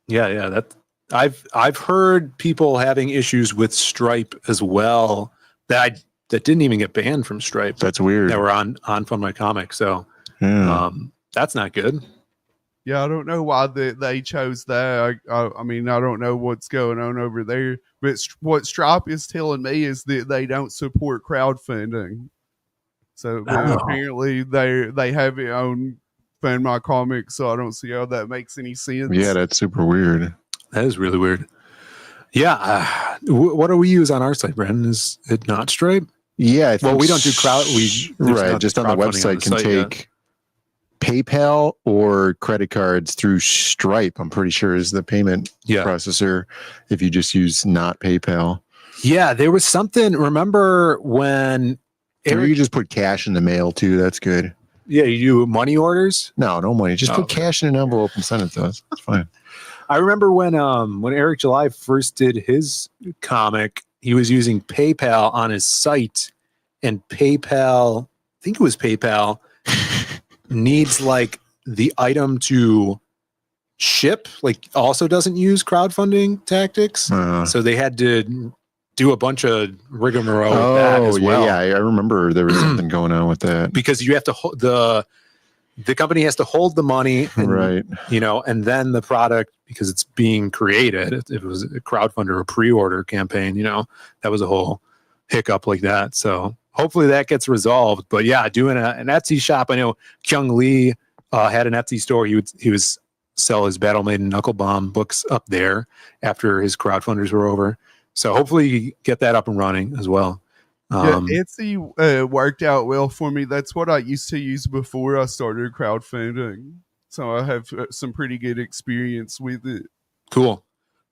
Yeah, that. I've heard people having issues with Stripe as well that didn't even get banned from Stripe. That's weird. That were on Fund My Comic. So that's not good. Yeah, I don't know why they chose that. I mean, I don't know what's going on over there. But what Stripe is telling me is that they don't support crowdfunding. So apparently they have it on Fund My Comic. So I don't see how that makes any sense. Yeah, that's super weird. That is really weird. Yeah. What do we use on our site, Brandon? Is it not Stripe? Yeah. We don't do crowd. Right. Just on the website can take PayPal or credit cards through Stripe. I'm pretty sure is the payment processor if you just use not PayPal. Yeah. There was something. Remember when you just put cash in the mail too. That's good. Yeah. You do money orders? No money. Just put cash in an envelope and send it to us. It's fine. I remember when Eric July first did his comic, he was using PayPal on his site, and PayPal, I think it was PayPal, needs like the item to ship, like also doesn't use crowdfunding tactics. So they had to do a bunch of rigmarole with that as well. Yeah, I remember there was something going on with that. Because you have to the company has to hold the money, and, right? You know, and then the product, because it's being created. If it was a crowdfunder or pre-order campaign, you know, that was a whole hiccup like that. So hopefully that gets resolved. But yeah, doing an Etsy shop. I know Kyung Lee had an Etsy store. He would sell his Battle Maiden Knuckle Bomb books up there after his crowdfunders were over. So hopefully you get that up and running as well. Etsy worked out well for me. That's what I used to use before I started crowdfunding. So I have some pretty good experience with it. Cool.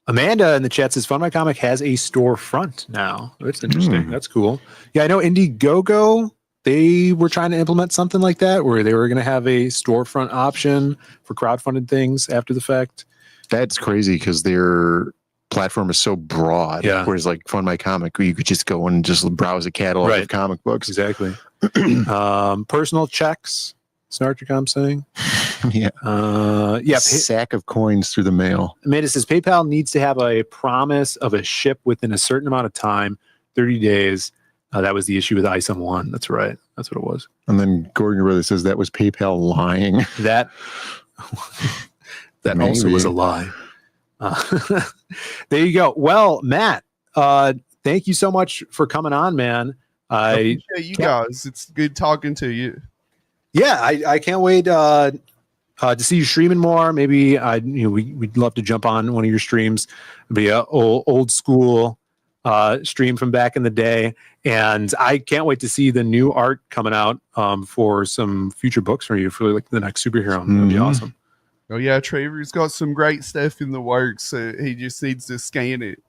Amanda in the chat says Fund My Comic has a storefront now. That's interesting. That's cool. Yeah, I know Indiegogo, they were trying to implement something like that where they were going to have a storefront option for crowdfunded things after the fact. That's crazy because their platform is so broad. Yeah. Whereas like Fund My Comic, where you could just go and just browse a catalog of comic books. Exactly. Personal checks. Snartricom saying. Sack of coins through the mail. Amanda says PayPal needs to have a promise of a ship within a certain amount of time, 30 days. That was the issue with ISOM 1. That's right. That's what it was. And then Gordon Brother says that was PayPal lying. That also was a lie. There you go. Well, Matt, thank you so much for coming on, man. I appreciate you guys. It's good talking to you. Yeah, I can't wait to see you streaming more. Maybe we'd love to jump on one of your streams. It'd be a old school stream from back in the day, and I can't wait to see the new art coming out for some future books for you for like the next superhero. That'd be awesome. Oh yeah, Trevor's got some great stuff in the works. He just needs to scan it.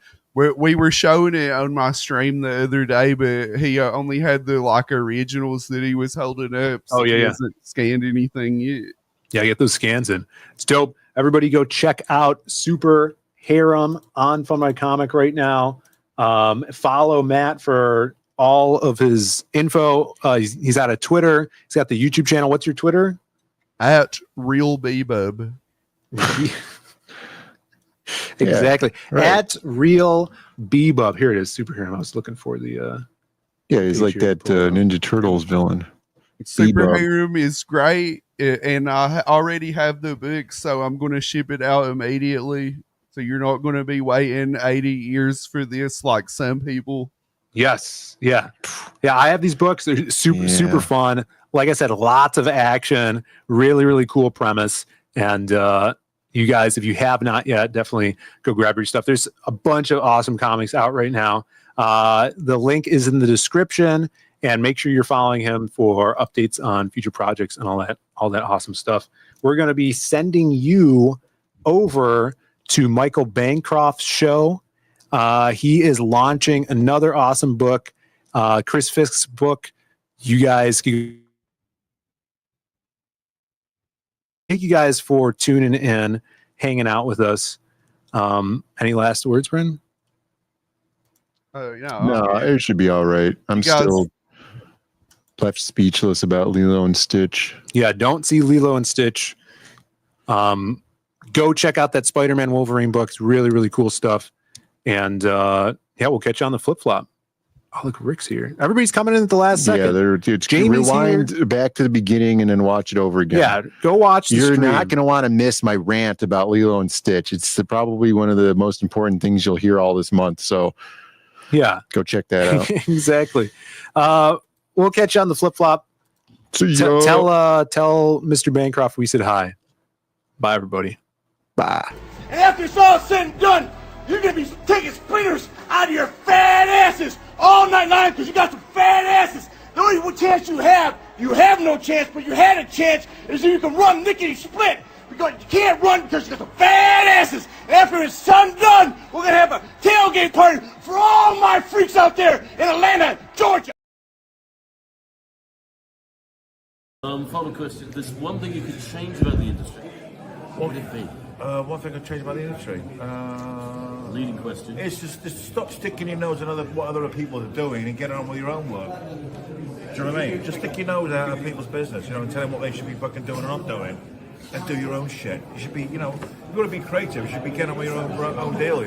We were showing it on my stream the other day, but he only had the like originals that he was holding up. So he hasn't scanned anything yet. Yeah, get those scans in. It's dope. Everybody go check out Super Harem on Fun My Comic right now. Follow Matt for all of his info. He's got a Twitter. He's got the YouTube channel. What's your Twitter? At Real Bebub. Exactly. Right. At Real Bebub. Here it is. Super Harem. I was looking for the yeah, he's like that Ninja Turtles villain. Super Harem is great, and I already have the book, so I'm going to ship it out immediately. So you're not going to be waiting 80 years for this like some people. Yes. Yeah. Yeah, I have these books. They're super fun. Like I said, lots of action, really, really cool premise. And you guys, if you have not yet, definitely go grab your stuff. There's a bunch of awesome comics out right now. The link is in the description, and make sure you're following him for updates on future projects and all that awesome stuff. We're going to be sending you over to Michael Bancroft's show. He is launching another awesome book, Chris Fisk's book. You guys, thank you guys for tuning in, hanging out with us. Any last words, Brendan? No, it should be all right. I'm still left speechless about Lilo and Stitch. Yeah, don't see Lilo and Stitch. Go check out that Spider-Man Wolverine book. It's really, really cool stuff. And we'll catch you on the flip-flop. Oh, look, Rick's here. Everybody's coming in at the last second. Yeah, Jamie's rewind here. Back to the beginning and then watch it over again. Yeah, go watch the You're stream. not going to want to miss my rant about Lilo and Stitch. It's probably one of the most important things you'll hear all this month. So, yeah, go check that out. Exactly. We'll catch you on the flip-flop. Tell Mr. Bancroft we said hi. Bye, everybody. Bye. And after it's all said and done, you're going to be taking splinters out of your fat asses all night long because you got some fat asses. The only chance you have no chance, but you had a chance, is that you can run lickety split. Because you can't run because you got some fat asses. And after it's done, we're going to have a tailgate party for all my freaks out there in Atlanta, Georgia. Final question. There's one thing you could change about the industry. What would it be? One thing I could change about the industry. Leading question. It's just stop sticking your nose in what other people are doing and get on with your own work. Do you know what I mean? Just stick your nose out of people's business, and tell them what they should be fucking doing and not doing, and do your own shit. You should be, if you want to be creative, you should be getting on with your own deal,